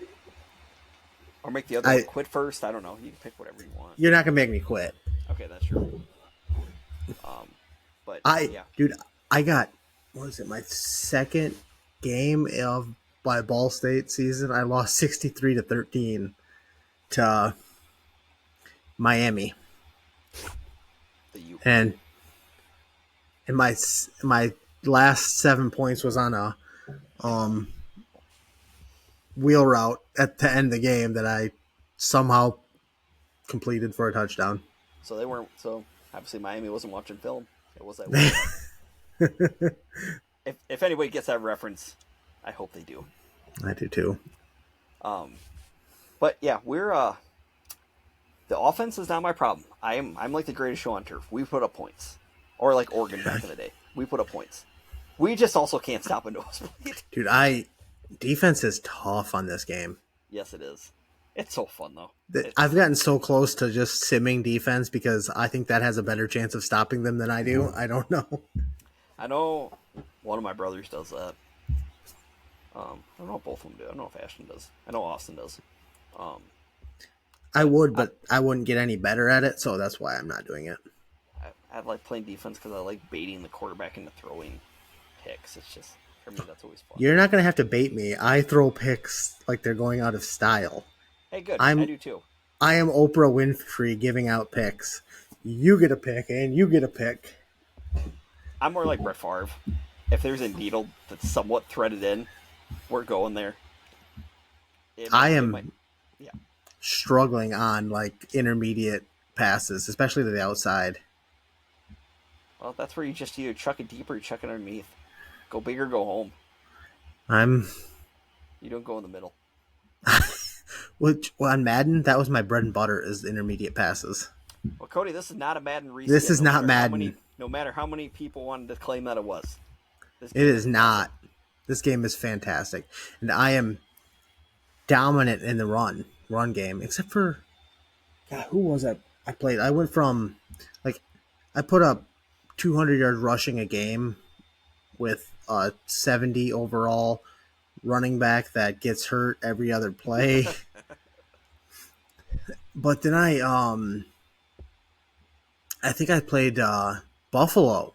or make the other one quit first. I don't know. You can pick whatever you want. You're not gonna make me quit. Okay, that's true. But dude, I got my second game of my Ball State season. I lost 63-13 to Miami. And my last 7 points was on a wheel route at the end of the game that I somehow completed for a touchdown. So they weren't. So obviously Miami wasn't watching film. It was that. if anybody gets that reference, I hope they do. I do too. But yeah, we're the offense is not my problem. I'm like the greatest show on turf. We put up points, or like Oregon back in the day. We put up points. We just also can't stop a nosebleed. Dude, defense is tough on this game. Yes, it is. It's so fun though. I've gotten so close to just simming defense because I think that has a better chance of stopping them than I do. I don't know. I know one of my brothers does that. I don't know if both of them do. I don't know if Ashton does. I know Austin does. I would, but I wouldn't get any better at it, so that's why I'm not doing it. I like playing defense because I like baiting the quarterback into throwing picks. It's just, for me, that's always fun. You're not going to have to bait me. I throw picks like they're going out of style. Hey, good. I do too. I am Oprah Winfrey giving out picks. You get a pick, and you get a pick. I'm more like Brett Favre. If there's a needle that's somewhat threaded in, we're going there. I am struggling on like intermediate passes, especially to the outside. Well, that's where you just either chuck it deep or you chuck it underneath. Go big or go home. You don't go in the middle. On Madden, that was my bread and butter, is intermediate passes. Well, Cody, this is not a Madden reset. This is not Madden. No matter how many people wanted to claim that it was. It is not. This game is fantastic. And I am dominant in the run game, except for God, who was that I played? I went from like I put up 200 yards rushing a game with a 70 overall running back that gets hurt every other play. But then I think I played Buffalo,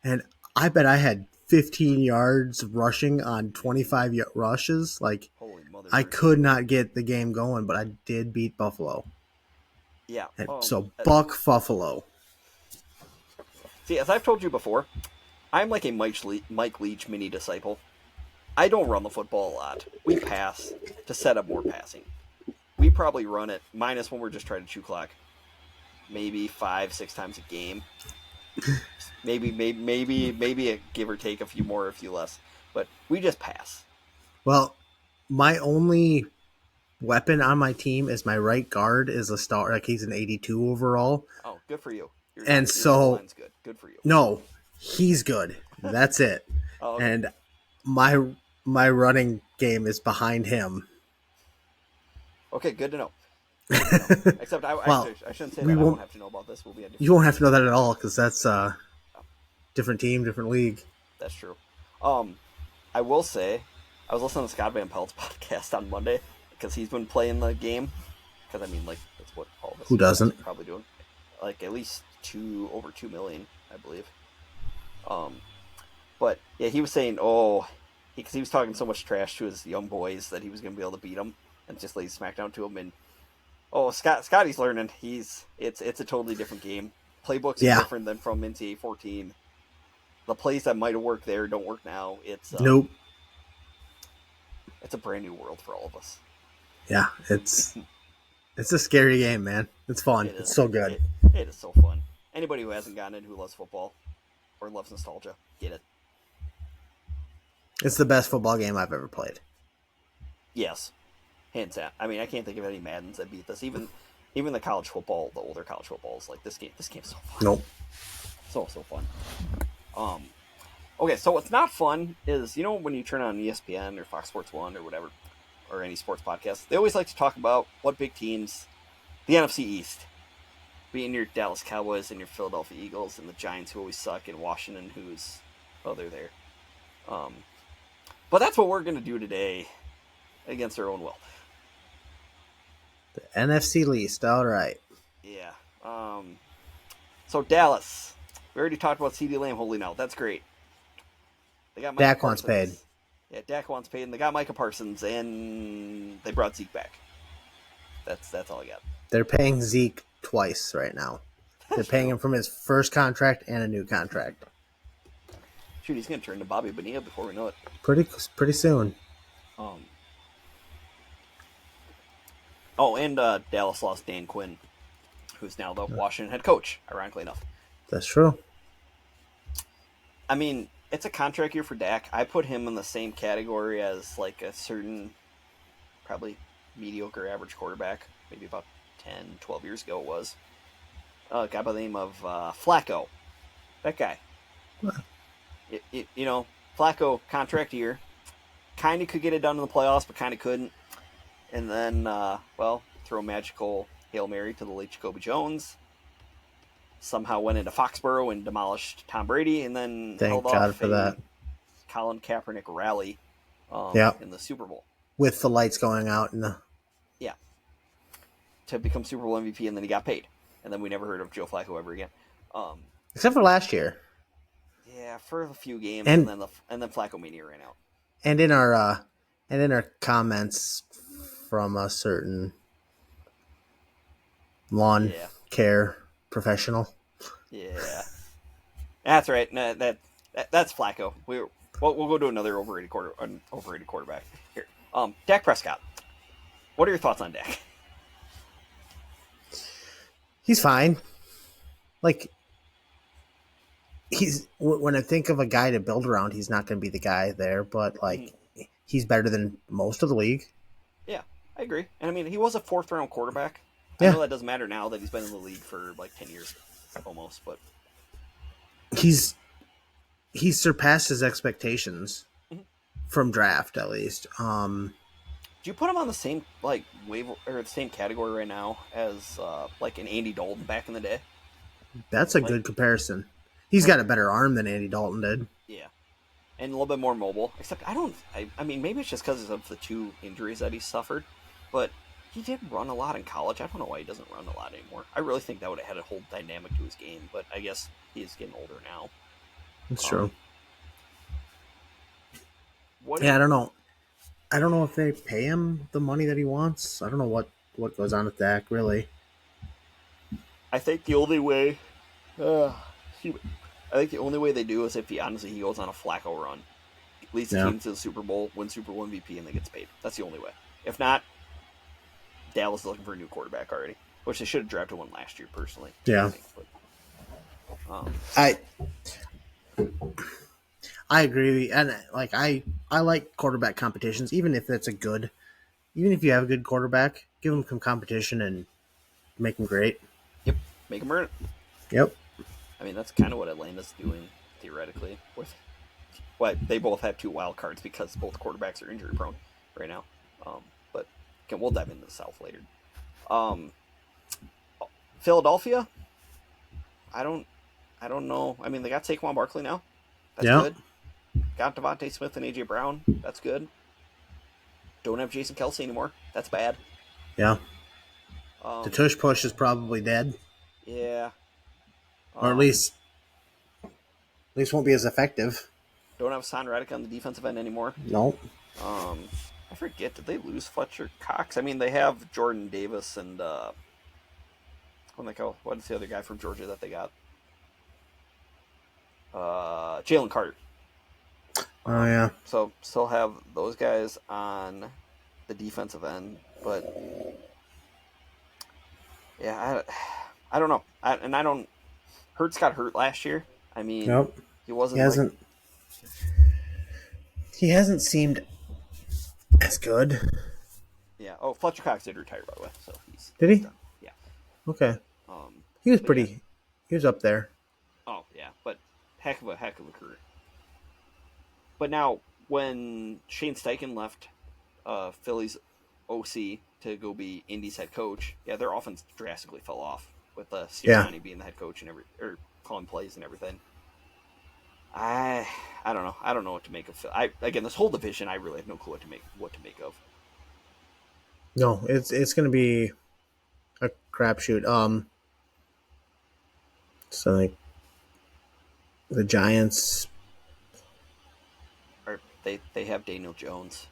and I bet I had 15 yards rushing on 25 rushes. Like, Holy mother! I could not get the game going, but I did beat Buffalo. Yeah. And so Buck Buffalo. See, as I've told you before, I'm like a Mike Leach mini disciple. I don't run the football a lot. We pass to set up more passing. We probably run it minus when we're just trying to chew clock. Maybe 5-6 times a game. maybe a give or take a few more, a few less. But we just pass. Well, my only weapon on my team is my right guard is a star. Like, he's an 82 overall. Oh, good for you. Your line's good. Good for you. No, he's good. That's it. Oh, okay. And my running game is behind him. Okay, good to know. Except I shouldn't say that. I won't have to know about this. You won't have to know that at all because that's different team, different league. That's true. I will say, I was listening to Scott Van Pelt's podcast on Monday because he's been playing the game. Because I mean, like, that's what all of us who doesn't are probably doing. Like at least over 2 million, I believe. But yeah, he was saying, because he was talking so much trash to his young boys that he was going to be able to beat them and just lay smackdown to them. And Scotty's learning. It's a totally different game. Playbooks are different than from NCAA 14. The plays that might have worked there don't work now. It's nope. It's a brand new world for all of us. Yeah, it's a scary game, man. It's fun. It's so good. It is so fun. Anybody who hasn't gotten it, who loves football or loves nostalgia, get it. It's the best football game I've ever played. Yes, hands down. I mean, I can't think of any Maddens that beat this. Even the college football, the older college footballs, like this game's so fun. Nope. So fun. Okay, so what's not fun is, when you turn on ESPN or Fox Sports 1 or whatever, or any sports podcast, they always like to talk about what big teams, the NFC East, being your Dallas Cowboys and your Philadelphia Eagles and the Giants who always suck, and Washington they're there. But that's what we're going to do today against our own will. The NFC least, all right. Yeah. So Dallas, we already talked about CeeDee Lamb holding out. That's great. They got Dak wants paid. Yeah, Dak wants paid, and they got Micah Parsons, and they brought Zeke back. That's all I got. They're paying Zeke twice right now. They're paying him from his first contract and a new contract. Shoot, he's going to turn to Bobby Bonilla before we know it. Pretty soon. And Dallas lost Dan Quinn, who's now the Washington head coach, ironically enough. That's true. I mean, it's a contract year for Dak. I put him in the same category as like a certain, probably mediocre average quarterback, maybe about 10, 12 years ago it was. A guy by the name of Flacco. That guy. Flacco, contract year. Kind of could get it done in the playoffs, but kind of couldn't. And then, throw a magical Hail Mary to the late Jacoby Jones. Somehow went into Foxborough and demolished Tom Brady, and then Thank God for that. Colin Kaepernick rally in the Super Bowl. With the lights going out. Yeah. To become Super Bowl MVP, and then he got paid. And then we never heard of Joe Flacco ever again. Except for last year. Yeah, for a few games, and then Flacco Mania ran out. And in our comments from a certain lawn care professional. Yeah, that's right. No, that's Flacco. We'll go to another overrated quarterback here. Dak Prescott. What are your thoughts on Dak? He's fine. Like, when I think of a guy to build around, he's not going to be the guy there, but like he's better than most of the league. Yeah, I agree. And I mean, he was a 4th-round quarterback. I know that doesn't matter now that he's been in the league for like 10 years almost, but he's surpassed his expectations from draft, at least. Do you put him on the same like wave or the same category right now as like an Andy Dalton back in the day? That's a Like, good comparison. He's like got a better arm than Andy Dalton did. yeah, and a little bit more mobile. Except I don't. I mean, maybe it's just because of the 2 injuries that he suffered, but he did run a lot in college. I don't know why he doesn't run a lot anymore. I really think that would have had a whole dynamic to his game, but I guess he's getting older now. That's true. What? Yeah, I don't know. I don't know if they pay him the money that he wants. I don't know what goes on with Dak, really. I think the only way. I think the only way they do is if he goes on a Flacco run, leads the team to the Super Bowl, wins Super Bowl MVP, and then gets paid. That's the only way. If not, Dallas is looking for a new quarterback already, which they should have drafted one last year, personally. Yeah. I agree, and like I like quarterback competitions, even if even if you have a good quarterback, give them some competition and make them great. Yep, make them earn it. Yep. I mean, that's kind of what Atlanta's doing theoretically. With they both have 2 wild cards because both quarterbacks are injury prone right now. But again, we'll dive into the South later. Philadelphia, I don't know. I mean, they got Saquon Barkley now. That's good. Got Devontae Smith and AJ Brown. That's good. Don't have Jason Kelce anymore. That's bad. Yeah. The tush push is probably dead. Yeah. Or at least won't be as effective. Don't have Son Reddick on the defensive end anymore. Nope. I forget, did they lose Fletcher Cox? I mean, they have Jordan Davis and what's the other guy from Georgia that they got? Jalen Carter. Oh yeah. So still have those guys on the defensive end, but yeah, I don't know. Hurts got hurt last year. I mean, nope. He wasn't. He hasn't seemed as good. Yeah. Oh, Fletcher Cox did retire, by the way. So did he? Done. Yeah. Okay. He was pretty. Yeah. He was up there. Oh yeah, but heck of a career. But now, when Shane Steichen left Philly's OC to go be Indy's head coach, their offense drastically fell off with Sirianni being the head coach and calling plays and everything. I don't know. I don't know what to make of Philly. Again, this whole division, I really have no clue what to make of. No, it's going to be a crapshoot. So like the Giants. They have Daniel Jones.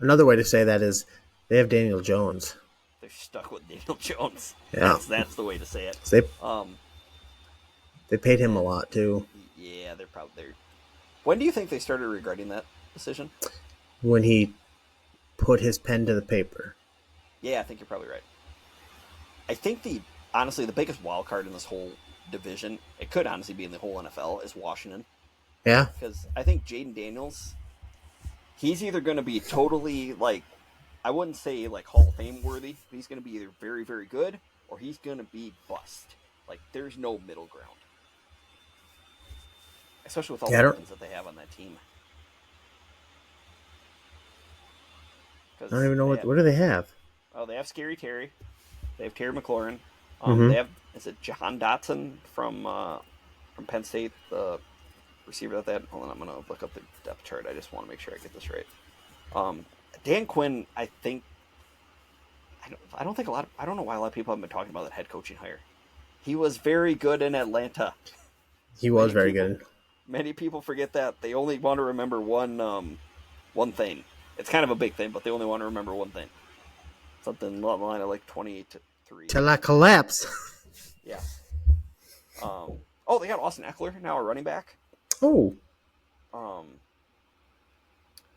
Another way to say that is they have Daniel Jones. They're stuck with Daniel Jones. Yeah, that's the way to say it. They paid him a lot too. Yeah, they're probably there. When do you think they started regretting that decision? When he put his pen to the paper. Yeah, I think you're probably right. I think honestly the biggest wild card in this whole division, it could honestly be in the whole NFL, is Washington. Yeah. Because I think Jaden Daniels, he's either going to be totally, like, I wouldn't say, like, Hall of Fame worthy, but he's going to be either very, very good, or he's going to be bust. Like, there's no middle ground. Especially with all the weapons that they have on that team. I don't even know what do they have? Oh, they have Scary Terry. They have Terry McLaurin. Mm-hmm. They have, is it Jahan Dotson from Penn State, the receiver that they had? Hold on, I'm going to look up the depth chart. I just want to make sure I get this right. Dan Quinn, I think, I don't know why a lot of people haven't been talking about that head coaching hire. He was very good in Atlanta. He was very good. Many people forget that. They only want to remember one thing. It's kind of a big thing, but they only want to remember one thing. Something along the line of like 28-3. Till I collapse. Yeah. They got Austin Eckler now, a running back. Oh.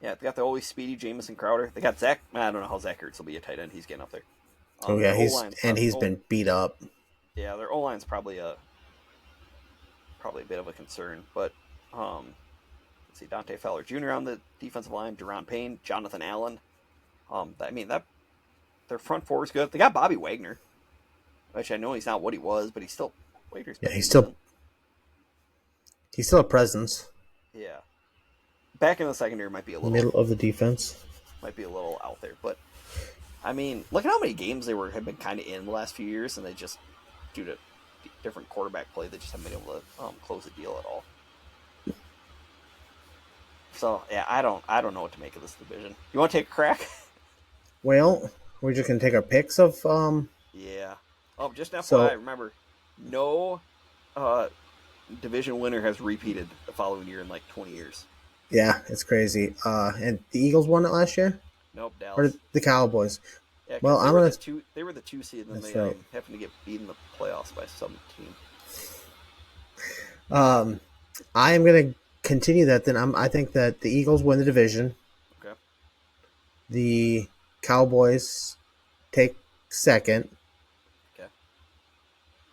Yeah, they got the always speedy Jamison Crowder. They got Zach. I don't know how Zach Ertz will be a tight end. He's getting up there. He's been beat up. Yeah, their O-line's probably a bit of a concern, but let's see, Dante Fowler Jr. on the defensive line, Deron Payne, Jonathan Allen. Their front four is good. They got Bobby Wagner, which I know he's not what he was, but he's still Wagner's. Yeah, he's still a presence. Yeah, back in the secondary might be a little middle of the defense. might be a little out there. But I mean, look at how many games they have been kind of in the last few years, and they just, due to different quarterback play, they just haven't been able to close the deal at all. So yeah, I don't know what to make of this division. You want to take a crack? Well, we're just gonna take our picks of Yeah. Oh, just FYI, So- remember, no division winner has repeated the following year in like 20 years. Yeah, it's crazy. And the Eagles won it last year, Nope, or Dallas. the Cowboys. Yeah, 'cause Well, they I'm were gonna. they were the 2 seed, and then That's they right. happened to get beat in the playoffs by some team. I am gonna continue that. Then I think that the Eagles win the division. Okay. The Cowboys take second. Okay.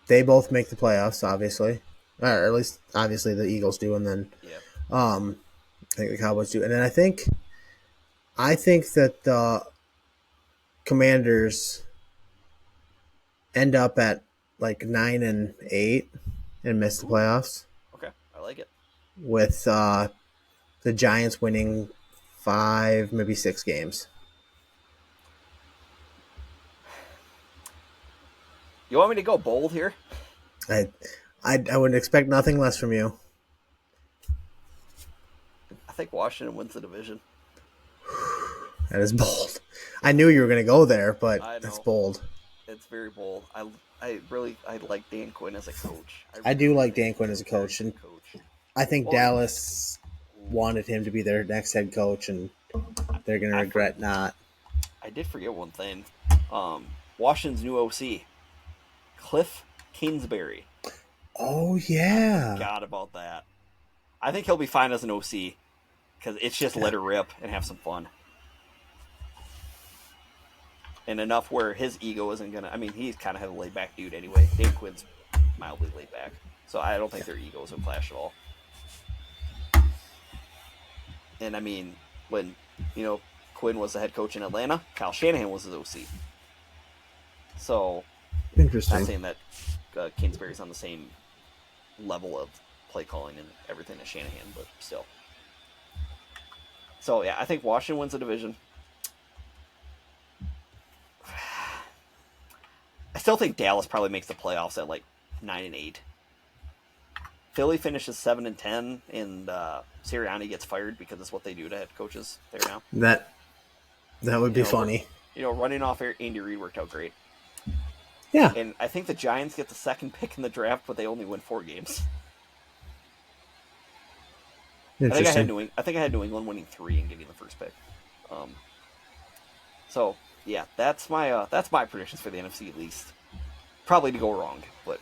They both make the playoffs, obviously, or at least obviously the Eagles do, and then Yeah. I think the Cowboys do, and then I think that the Commanders end up at like 9-8 and miss the playoffs, Okay. I like it. with the Giants winning 5, maybe 6 games. You want me to go bold here? I would expect nothing less from you. I think Washington wins the division. That is bold. I knew you were going to go there, but I know. that's bold. It's very bold. I like Dan Quinn as a coach. I do like Dan Quinn as a coach, and Coach. I think Well- Dallas wanted him to be their next head coach, and they're going to regret not. I did forget one thing. Washington's new OC, Cliff Kingsbury. Oh, yeah. Forgot about that. I think he'll be fine as an OC because it's just let her rip and have some fun. And enough where his ego isn't going to... I mean, he's kind of a laid-back dude anyway. Dan Quinn's mildly laid back. So I don't think their egos will clash at all. And I mean, when, Quinn was the head coach in Atlanta, Kyle Shanahan was his OC. So, Interesting. not saying that Kingsbury's on the same level of play calling and everything as Shanahan, but still. So, yeah, I think Washington wins the division. I still think Dallas probably makes the playoffs at like 9-8. Philly finishes 7-10, and Sirianni gets fired because that's what they do to head coaches there now. That would be funny. Running off Andy Reid worked out great. Yeah. And I think the Giants get the second pick in the draft, but they only win 4 games. I think I had New England winning 3 and getting the first pick. So yeah, that's my predictions for the NFC at least. Probably to go wrong, but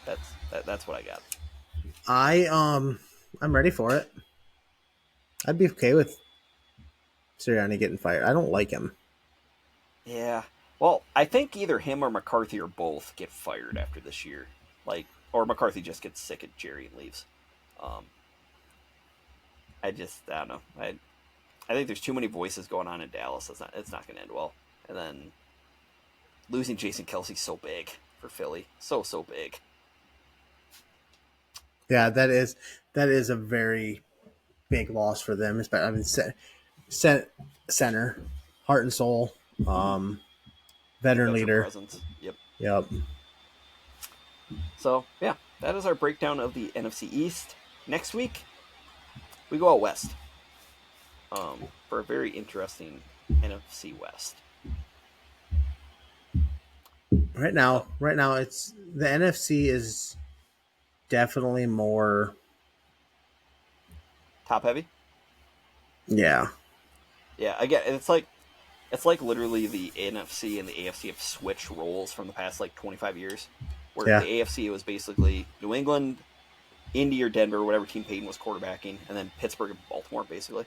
that's what I got. I'm ready for it. I'd be okay with Sirianni getting fired. I don't like him. Yeah. Well, I think either him or McCarthy or both get fired after this year. Or McCarthy just gets sick of Jerry and leaves. I don't know. I think there's too many voices going on in Dallas. It's not going to end well. And then losing Jason Kelsey's so big for Philly. So big. Yeah, that is a very big loss for them. I mean, center, heart and soul, veteran leader. Presence. Yep. So, yeah, that is our breakdown of the NFC East. Next week, we go out west for a very interesting NFC West. Right now, it's the NFC is definitely more Top heavy? Yeah. Yeah, again, it's like literally the NFC and the AFC have switched roles from the past 25 years. Where Yeah. the AFC was basically New England, Indy or Denver, whatever team Peyton was quarterbacking, and then Pittsburgh and Baltimore, basically.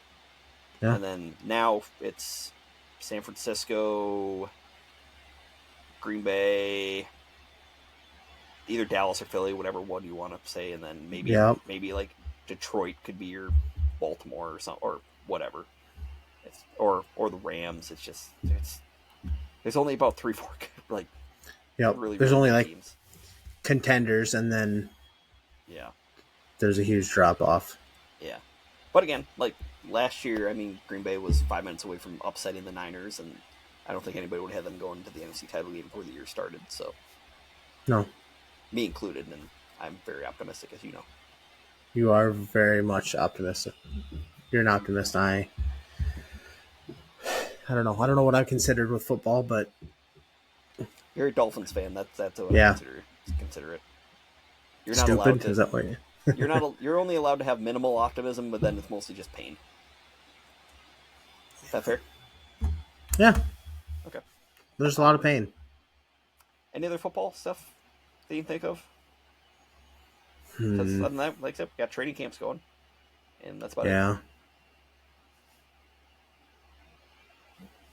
Yeah. And then now it's San Francisco, Green Bay, either Dallas or Philly, whatever one you want to say, and then maybe Detroit could be your Baltimore or something, or whatever. Or the Rams. There's only about 3-4 really There's only good teams. Contenders, and then Yeah. there's a huge drop off. Yeah. But again, like last year, I mean, Green Bay was 5 minutes away from upsetting the Niners, and I don't think anybody would have them going to the NFC title game before the year started. So, No, me included, and I'm very optimistic, as you know. you are very much optimistic. You're an optimist. I don't know. I don't know what I'm considered with football, but You're a Dolphins fan. That's what yeah. I consider it. You're not Stupid. allowed to. Is that what? You're only allowed to have minimal optimism, but then it's mostly just pain. Is that fair? Yeah. Okay. There's a lot of pain. Any other football stuff that you can think of? Because other than that, like I said, we got training camps going, and that's about it. Yeah.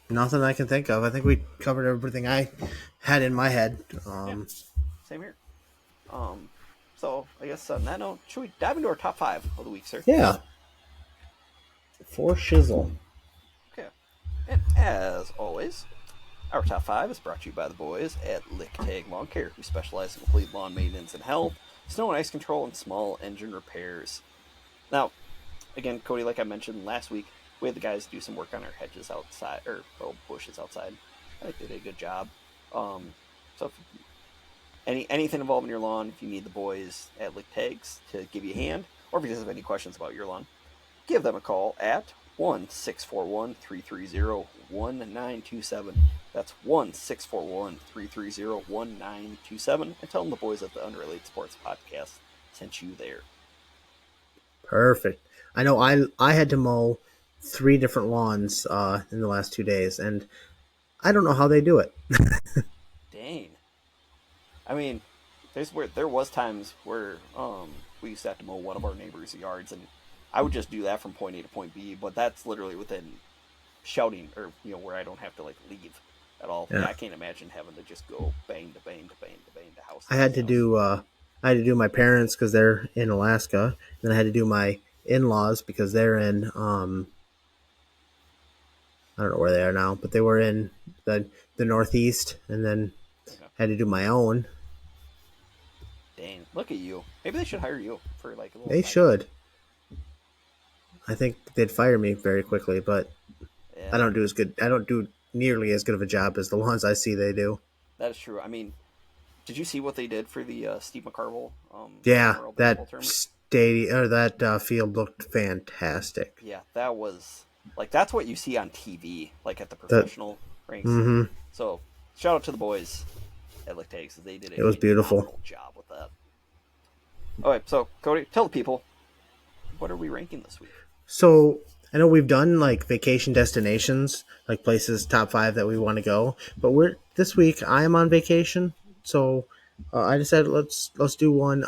Nothing I can think of. I think we covered everything I had in my head. Same here. So I guess on that note, should we dive into our top 5 of the week, sir? Yeah. For shizzle. Okay. And as always, our top 5 is brought to you by the boys at Lick Tag Lawn Care, who specialize in complete lawn maintenance and health, snow and ice control, and small engine repairs. Now, again, Cody, like I mentioned last week, we had the guys do some work on our hedges outside, or bushes outside. I think they did a good job. So if anything involving your lawn, if you need the boys at Lick Tags to give you a hand, or if you just have any questions about your lawn, give them a call at 1-641-330-1927. That's 1-641-330-1927, and tell them the boys at the Unrelated Sports Podcast sent you there. Perfect. I know I had to mow 3 different lawns in the last 2 days, and I don't know how they do it. Dang. I mean, there was times where we used to have to mow one of our neighbors' yards, and I would just do that from point A to point B, but that's literally within shouting, or where I don't have to like leave at all. Yeah. I can't imagine having to just go bang to bang to bang to bang to house. I had to do my parents because they're in Alaska. Then I had to do my in-laws because they're in I don't know where they are now, but they were in the Northeast, and then had to do my own. Dang, look at you. Maybe they should hire you for like a little They time. should. I think they'd fire me very quickly, but Yeah, I don't do nearly as good of a job as the ones I see they do. that is true. I mean, did you see what they did for the Steve McCarville? Yeah, World that Baseball Tournament? stadium or that field looked fantastic. Yeah, that was like that's what you see on TV, like at the professional ranks. Mm-hmm. So shout out to the boys at Lick Tags. They did It was beautiful. phenomenal job with that. All right, so Cody, tell the people, what are we ranking this week? So I know we've done like vacation destinations, like places top 5 that we want to go, but this week I am on vacation, so I decided let's do one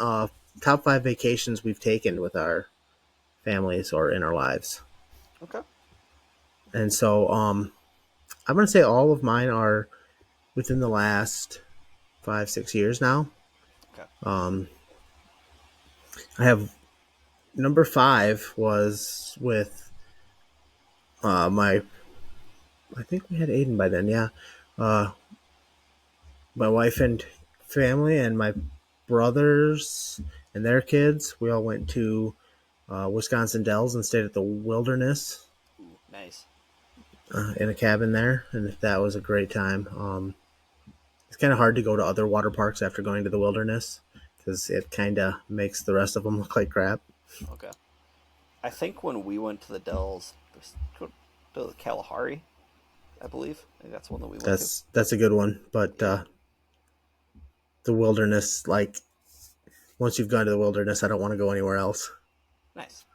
top 5 vacations we've taken with our families or in our lives. Okay. And so I'm gonna say all of mine are within the last 5-6 years now. Okay. I have number 5 was with I think we had Aiden by then, yeah. My wife and family and my brothers and their kids. We all went to Wisconsin Dells and stayed at the Wilderness. Ooh, nice. In a cabin there, and that was a great time. It's kind of hard to go to other water parks after going to the Wilderness because it kind of makes the rest of them look like crap. Okay. I think when we went to the Dells, to the Kalahari, I believe. I think that's one that we went to. That's a good one, but the Wilderness, like once you've gone to the Wilderness, I don't want to go anywhere else. Nice.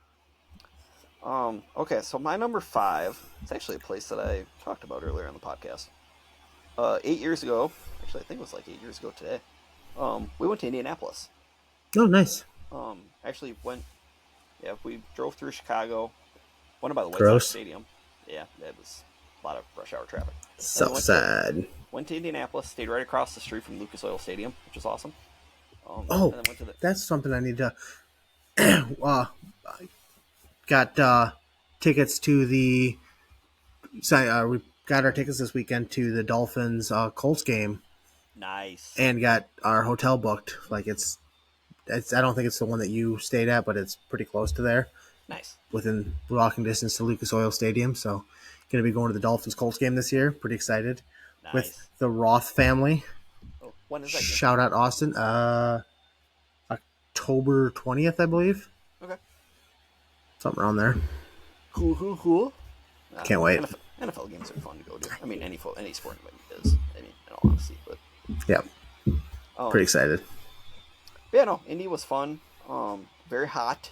Okay, so my number 5, it's actually a place that I talked about earlier on the podcast. 8 years ago, actually I think it was like 8 years ago today, we went to Indianapolis. Oh, nice. We drove through Chicago, went by the White Gross. Sox Stadium. Yeah, it was a lot of rush hour traffic. So sad. Went to Indianapolis, stayed right across the street from Lucas Oil Stadium, which was awesome. And Oh, then went to that's something I need to. Got tickets to the. We got our tickets this weekend to the Dolphins Colts game, Nice. and got our hotel booked. Like it's. I don't think it's the one that you stayed at, but it's pretty close to there. Nice. within walking distance to Lucas Oil Stadium. So, going to be going to the Dolphins Colts game this year. Pretty excited with Nice. the Roth family. Oh, when is that game? Shout out Austin. October 20th, I believe. Okay. Something around there. Cool. Can't wait. NFL games are fun to go to. I mean, any sport is. I mean, in all honesty, but Yeah. Pretty excited. Yeah, no, Indy was fun. Very hot,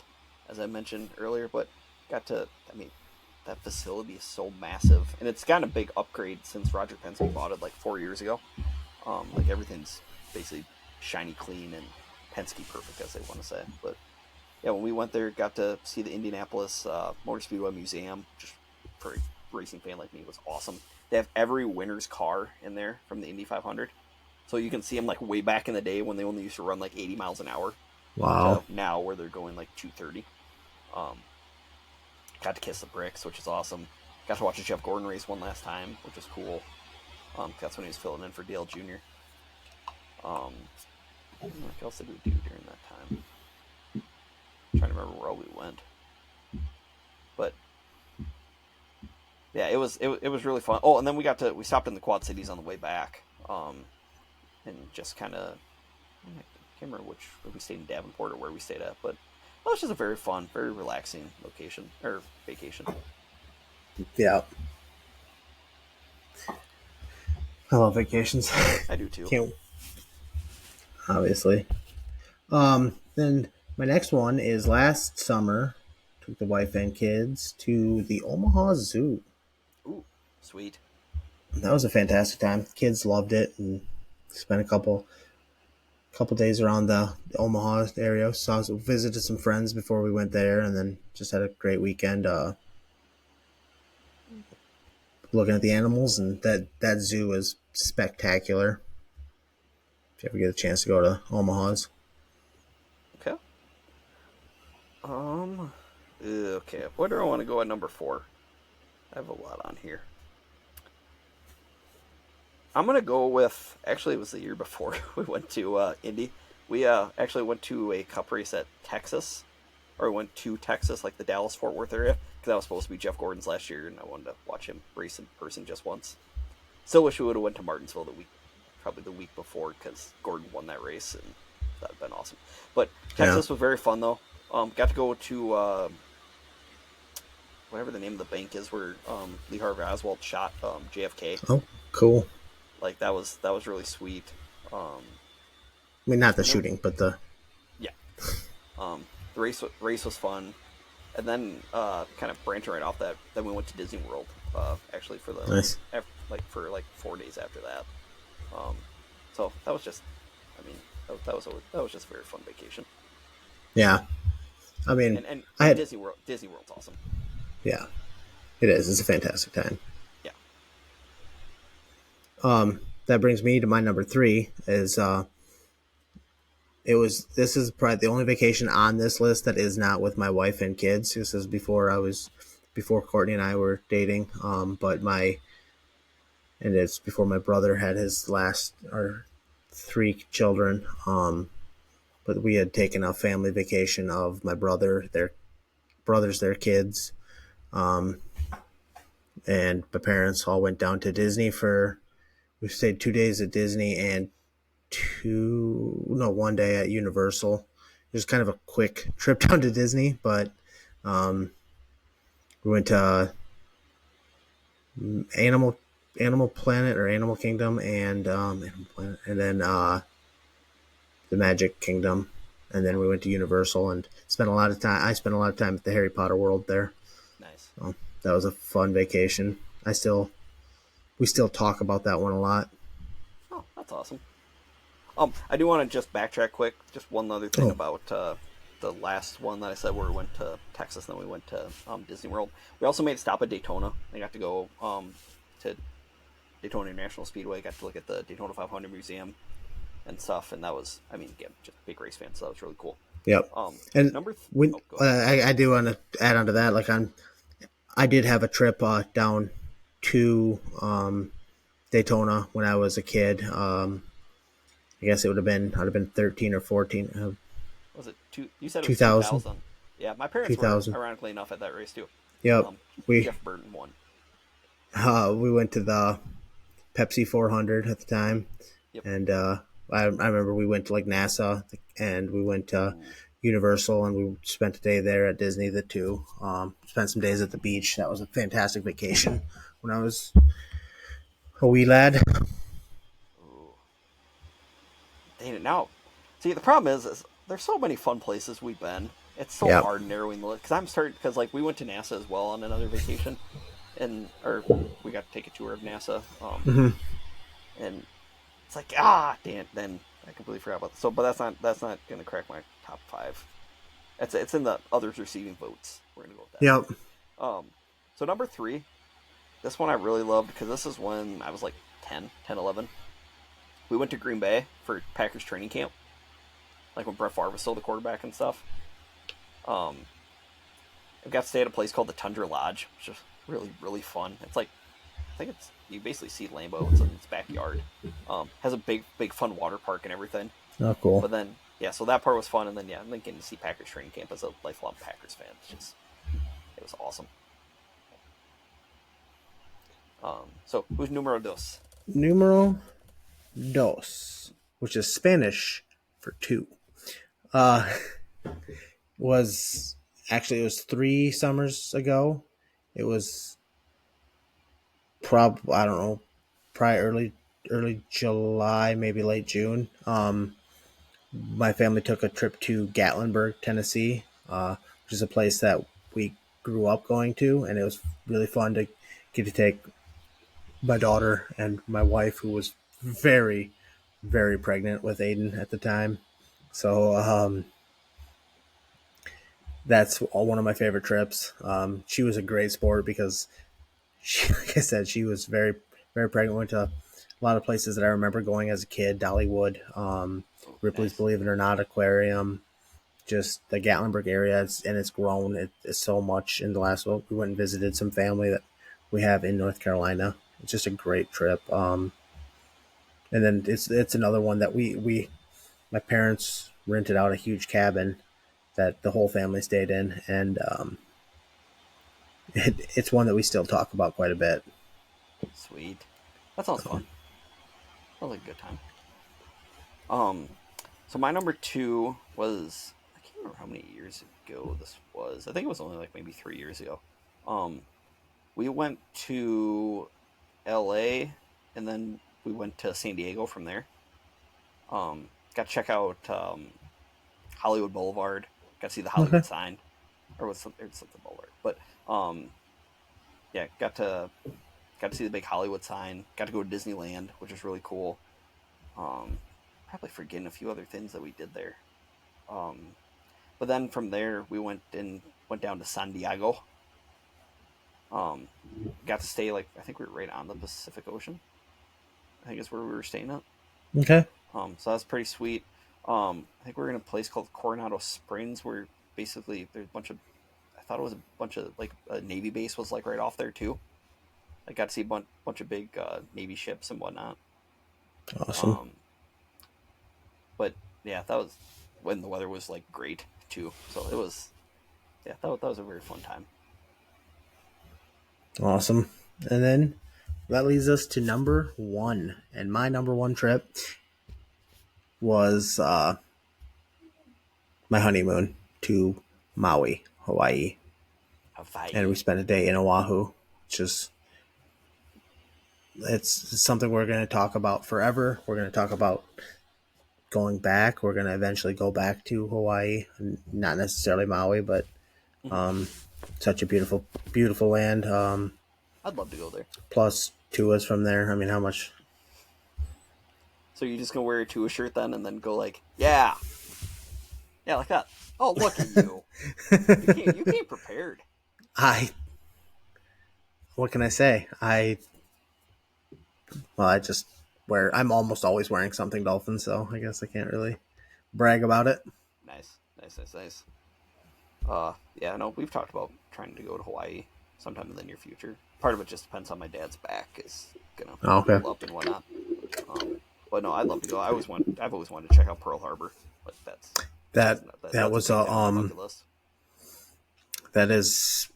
as I mentioned earlier, but that facility is so massive, and it's gotten a big upgrade since Roger Penske bought it like 4 years ago. Like everything's basically shiny clean and Penske perfect, as they want to say. But yeah, when we went there, got to see the Indianapolis Motor Speedway Museum, just for a racing fan like me, was awesome. They have every winner's car in there from the Indy 500. So you can see them like way back in the day when they only used to run like 80 miles an hour. Wow. To now where they're going like 230. Got to kiss the bricks, which is awesome. Got to watch a Jeff Gordon race one last time, which is cool. That's when he was filling in for Dale Jr. What else did we do during that time? I'm trying to remember where all we went. But yeah, it was really fun. Oh, and then we stopped in the Quad Cities on the way back. And just kind of, I can't remember if we stayed in Davenport or where we stayed at, but it was just a very fun, very relaxing location, or vacation. Yeah. I love vacations. I do too. Can't, obviously. Then my next one is last summer, took the wife and kids to the Omaha Zoo. Ooh, sweet. That was a fantastic time. Kids loved it and spent a couple days around the Omaha area. So I visited some friends before we went there, and then just had a great weekend looking at the animals. And that zoo is spectacular. If you ever get a chance to go to Omaha's. Okay. Okay. Where do I want to go at number 4? I have a lot on here. I'm going to go with, actually it was the year before we went to Indy. We actually went to a cup race at Texas, or went to Texas, like the Dallas-Fort Worth area, because that was supposed to be Jeff Gordon's last year, and I wanted to watch him race in person just once. Still wish we would have went to Martinsville probably the week before, because Gordon won that race, and that would have been awesome. But Texas was very fun, though. Got to go to whatever the name of the bank is where Lee Harvey Oswald shot JFK. Oh, cool. Like that was really sweet. I mean, not the shooting, but the the race was fun, and then kind of branching right off that, then we went to Disney World. Actually, for the nice. For 4 days after that. So that was just, I mean, that was just a very fun vacation. Yeah, I mean, and Disney World's awesome. Yeah, it is. It's a fantastic time. That brings me to my number 3 is this is probably the only vacation on this list that is not with my wife and kids. This is before Courtney and I were dating. And it's before my brother had his last or 3 children. But we had taken a family vacation of my brother, their kids, and my parents all went down to Disney we stayed 2 days at Disney and 1 day at Universal. It was kind of a quick trip down to Disney, but we went to Animal Planet or Animal Kingdom and then the Magic Kingdom, and then we went to Universal and spent a lot of time. I spent a lot of time at the Harry Potter world there. Nice. So that was a fun vacation. We still talk about that one a lot. Oh, that's awesome. I do want to just backtrack quick. Just one other thing about the last one that I said where we went to Texas and then we went to Disney World. We also made a stop at Daytona. I got to go to Daytona International Speedway. Got to look at the Daytona 500 Museum and stuff. And that was, I mean, again, just a big race fan, so that was really cool. Yep. And I do want to add on to that. Like I did have a trip down to Daytona when I was a kid. I guess I'd have been 13 or 14. Was it you said it was 2000? Yeah, my parents 2000. were, ironically enough, at that race, too. Yep. Jeff Burton won. We went to the Pepsi 400 at the time. Yep. And I remember we went to like NASA and we went to Universal and we spent a day there at Disney, the two. Spent some days at the beach. That was a fantastic vacation when I was a wee lad. Ooh. Dang it, now. See, the problem is there's so many fun places we've been. It's so hard narrowing the list. Because like, we went to NASA as well on another vacation. Or we got to take a tour of NASA. And it's like, damn, then I completely forgot about this. So, but that's not going to crack my top 5. It's in the others receiving votes. We're going to go with that. Yep. So number 3, this one I really loved because this is when I was like 10, 11. We went to Green Bay for Packers training camp. Like when Brett Favre was still the quarterback and stuff. I got to stay at a place called the Tundra Lodge, which is really, really fun. It's like, I think you basically see Lambeau. It's in its backyard. Has a big fun water park and everything. Oh, cool. But then, yeah, so that part was fun. And then, yeah, getting to see Packers training camp as a lifelong Packers fan. It was awesome. So, who's numero dos? Numero dos, which is Spanish for 2. It was 3 summers ago. It was probably early July, maybe late June. My family took a trip to Gatlinburg, Tennessee, which is a place that we grew up going to, and it was really fun to get to take my daughter and my wife, who was very, very pregnant with Aiden at the time. So that's one of my favorite trips. She was a great sport because like I said, she was very, very pregnant. Went to a lot of places that I remember going as a kid. Dollywood, Ripley's Nice. Believe It or Not Aquarium, just the Gatlinburg area. It's grown it's so much in the last week. We went and visited some family that we have in North Carolina. It's just a great trip. And then it's another one that my parents rented out a huge cabin that the whole family stayed in, and it's one that we still talk about quite a bit. Sweet. That sounds fun. Sounds like a good time. So my number 2 was, I can't remember how many years ago this was. I think it was only like maybe 3 years ago. We went to LA and then we went to San Diego from there. Got to check out Hollywood Boulevard. Got to see the Hollywood sign, or was something Boulevard. But yeah, got to see the big Hollywood sign. Got to go to Disneyland, which was really cool. Probably forgetting a few other things that we did there. But then from there we went down to San Diego. Got to stay I think we were right on the Pacific Ocean. I think is where we were staying at. Okay. So that's pretty sweet. I think we were in a place called Coronado Springs, where basically there's I thought it was a bunch of a Navy base was right off there too. I got to see a bunch of big Navy ships and whatnot. Awesome. But yeah, that was when the weather was great too. So it was, yeah, that was a very fun time. Awesome. And then that leads us to number 1. And my number 1 trip was my honeymoon to Maui, Hawaii. And we spent a day in Oahu. It's something we're going to talk about forever. We're going to talk about going back. We're going to eventually go back to Hawaii, not necessarily Maui, but such a beautiful, beautiful land. I'd love to go there. Plus 2 is from there. I mean, how much? So you're just going to wear a Tua shirt then and then go yeah, like that. Oh, look at you. You came prepared. What can I say? I just I'm almost always wearing something Dolphin, so I guess I can't really brag about it. Nice. Yeah, no, we've talked about trying to go to Hawaii sometime in the near future. Part of it just depends on my dad's back is gonna heal up and whatnot. But no, I'd love to go. I've always wanted to check out Pearl Harbor, but that was a bucket list. that is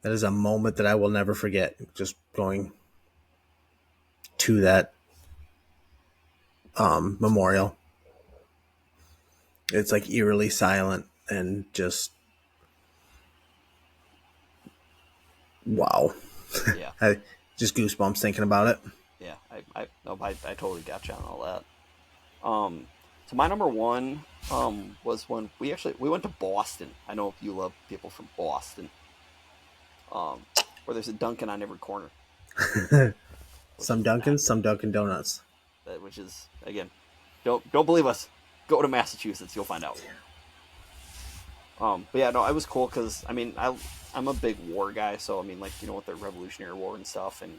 a moment that I will never forget. Just going to that memorial. It's like eerily silent and just wow. Yeah. Just goosebumps thinking about it. Yeah, I totally got you on all that. So my number one was when we went to Boston. I know you love people from Boston. Where there's a Dunkin' on every corner. Some Dunkins, some Dunkin' Donuts. Which is, again, don't believe us. Go to Massachusetts, you'll find out. But yeah, no, it was cool because I mean I'm a big war guy, so I mean like with the Revolutionary War and stuff, and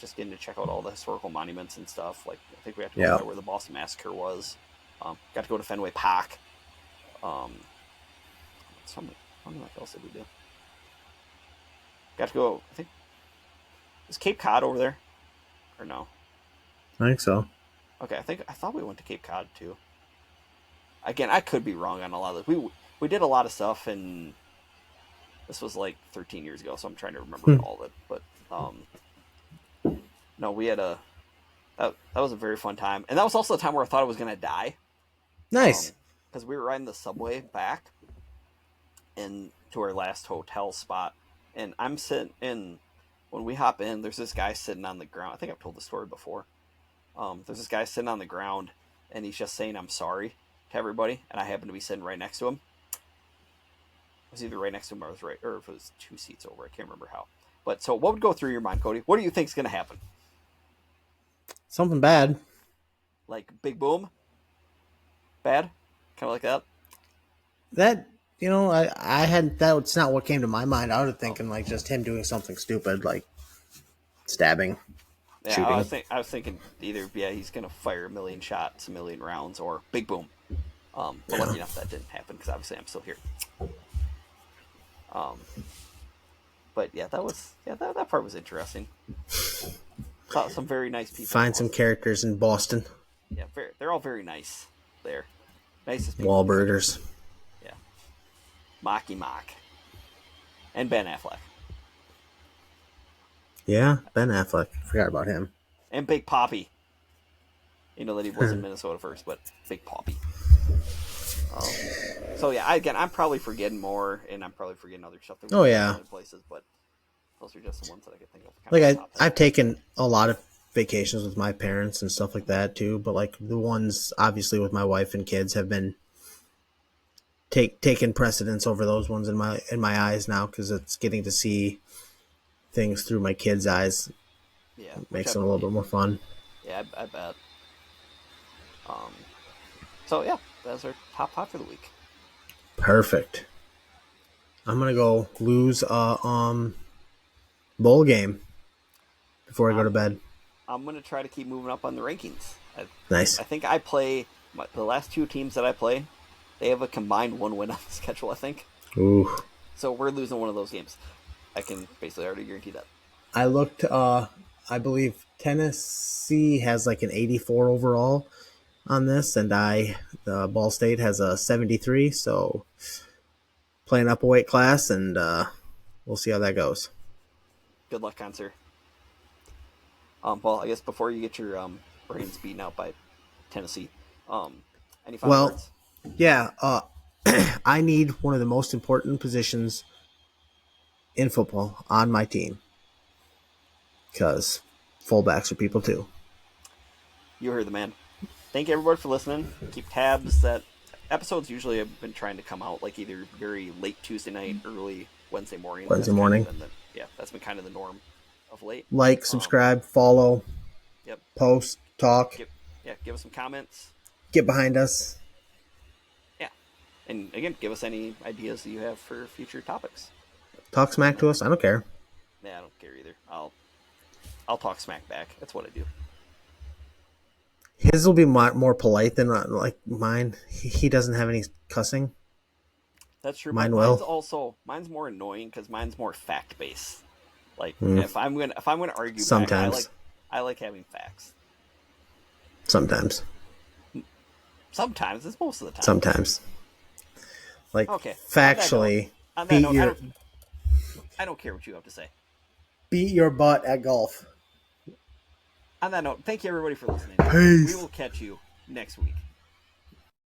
just getting to check out all the historical monuments and stuff. Like I think we had to go where the Boston Massacre was. Got to go to Fenway Park. What else did we do? Got to go. I think is Cape Cod over there, or no? I think so. Okay, I thought we went to Cape Cod too. Again, I could be wrong on a lot of this. We did a lot of stuff, and this was like 13 years ago, so I'm trying to remember all of it. But no, we had that was a very fun time, and that was also the time where I thought I was gonna die. Nice, because we were riding the subway back, and to our last hotel spot, and I'm sitting in. When we hop in, there's this guy sitting on the ground. I think I've told the story before. There's this guy sitting on the ground, and he's just saying, "I'm sorry" to everybody, and I happen to be sitting right next to him. I was either right next to him or if it was 2 seats over. I can't remember how. But so what would go through your mind, Cody? What do you think is going to happen? Something bad. Like big boom? Bad? Kind of like that? That, I had, that's not what came to my mind. I was thinking like just him doing something stupid, like stabbing, shooting. I was thinking either, he's going to fire a million shots, a million rounds, or big boom. But lucky enough that didn't happen because obviously I'm still here. But yeah, that part was interesting. Saw some very nice people. Find some characters in Boston. Yeah, they're all very nice there. Nicest people. Wahlburgers. Yeah. Mocky Mock. And Ben Affleck. Yeah, Ben Affleck. Forgot about him. And Big Poppy. You know that he was in Minnesota first, but Big Poppy. So yeah, I'm probably forgetting more, and I'm probably forgetting other stuff. That other places, but those are just the ones that I could think of. Like I've taken a lot of vacations with my parents and stuff like that too, but like the ones obviously with my wife and kids have been taken precedence over those ones in my eyes now, because it's getting to see things through my kids' eyes. Yeah, it makes them a little bit more fun. Yeah, I bet. So yeah, that's our top 5 for the week. Perfect. I'm gonna go lose a bowl game before I go to bed. I'm gonna try to keep moving up on the rankings. Nice. I think I play the last 2 teams that I play. They have a combined 1 win on the schedule, I think. Ooh. So we're losing one of those games. I can basically already guarantee that. I looked. I believe Tennessee has like an 84 overall on this, and Ball State has a 73. So playing up a weight class, and we'll see how that goes. Good luck, Concer. Paul, I guess before you get your brains beaten out by Tennessee, any final words? Yeah, I need one of the most important positions in football on my team, because fullbacks are people too. You heard the man. Thank you everybody for listening. Keep tabs. That episodes usually have been trying to come out like either very late Tuesday night, early Wednesday morning. Yeah, that's been kind of the norm of late. Like, subscribe, follow, post, talk. Give us some comments. Get behind us. Yeah. And again, give us any ideas that you have for future topics. Talk smack to us. I don't care. Yeah, I don't care either. I'll talk smack back. That's what I do. His will be more polite than like mine. He doesn't have any cussing. That's true. Mine will. Mine's more annoying because mine's more fact based. Like if I'm gonna argue, sometimes back, I like having facts. Sometimes. Sometimes it's most of the time. Sometimes. Like, Okay. factually, On that note, I don't care what you have to say. beat your butt at golf. On that note, thank you everybody for listening. Peace. We will catch you next week.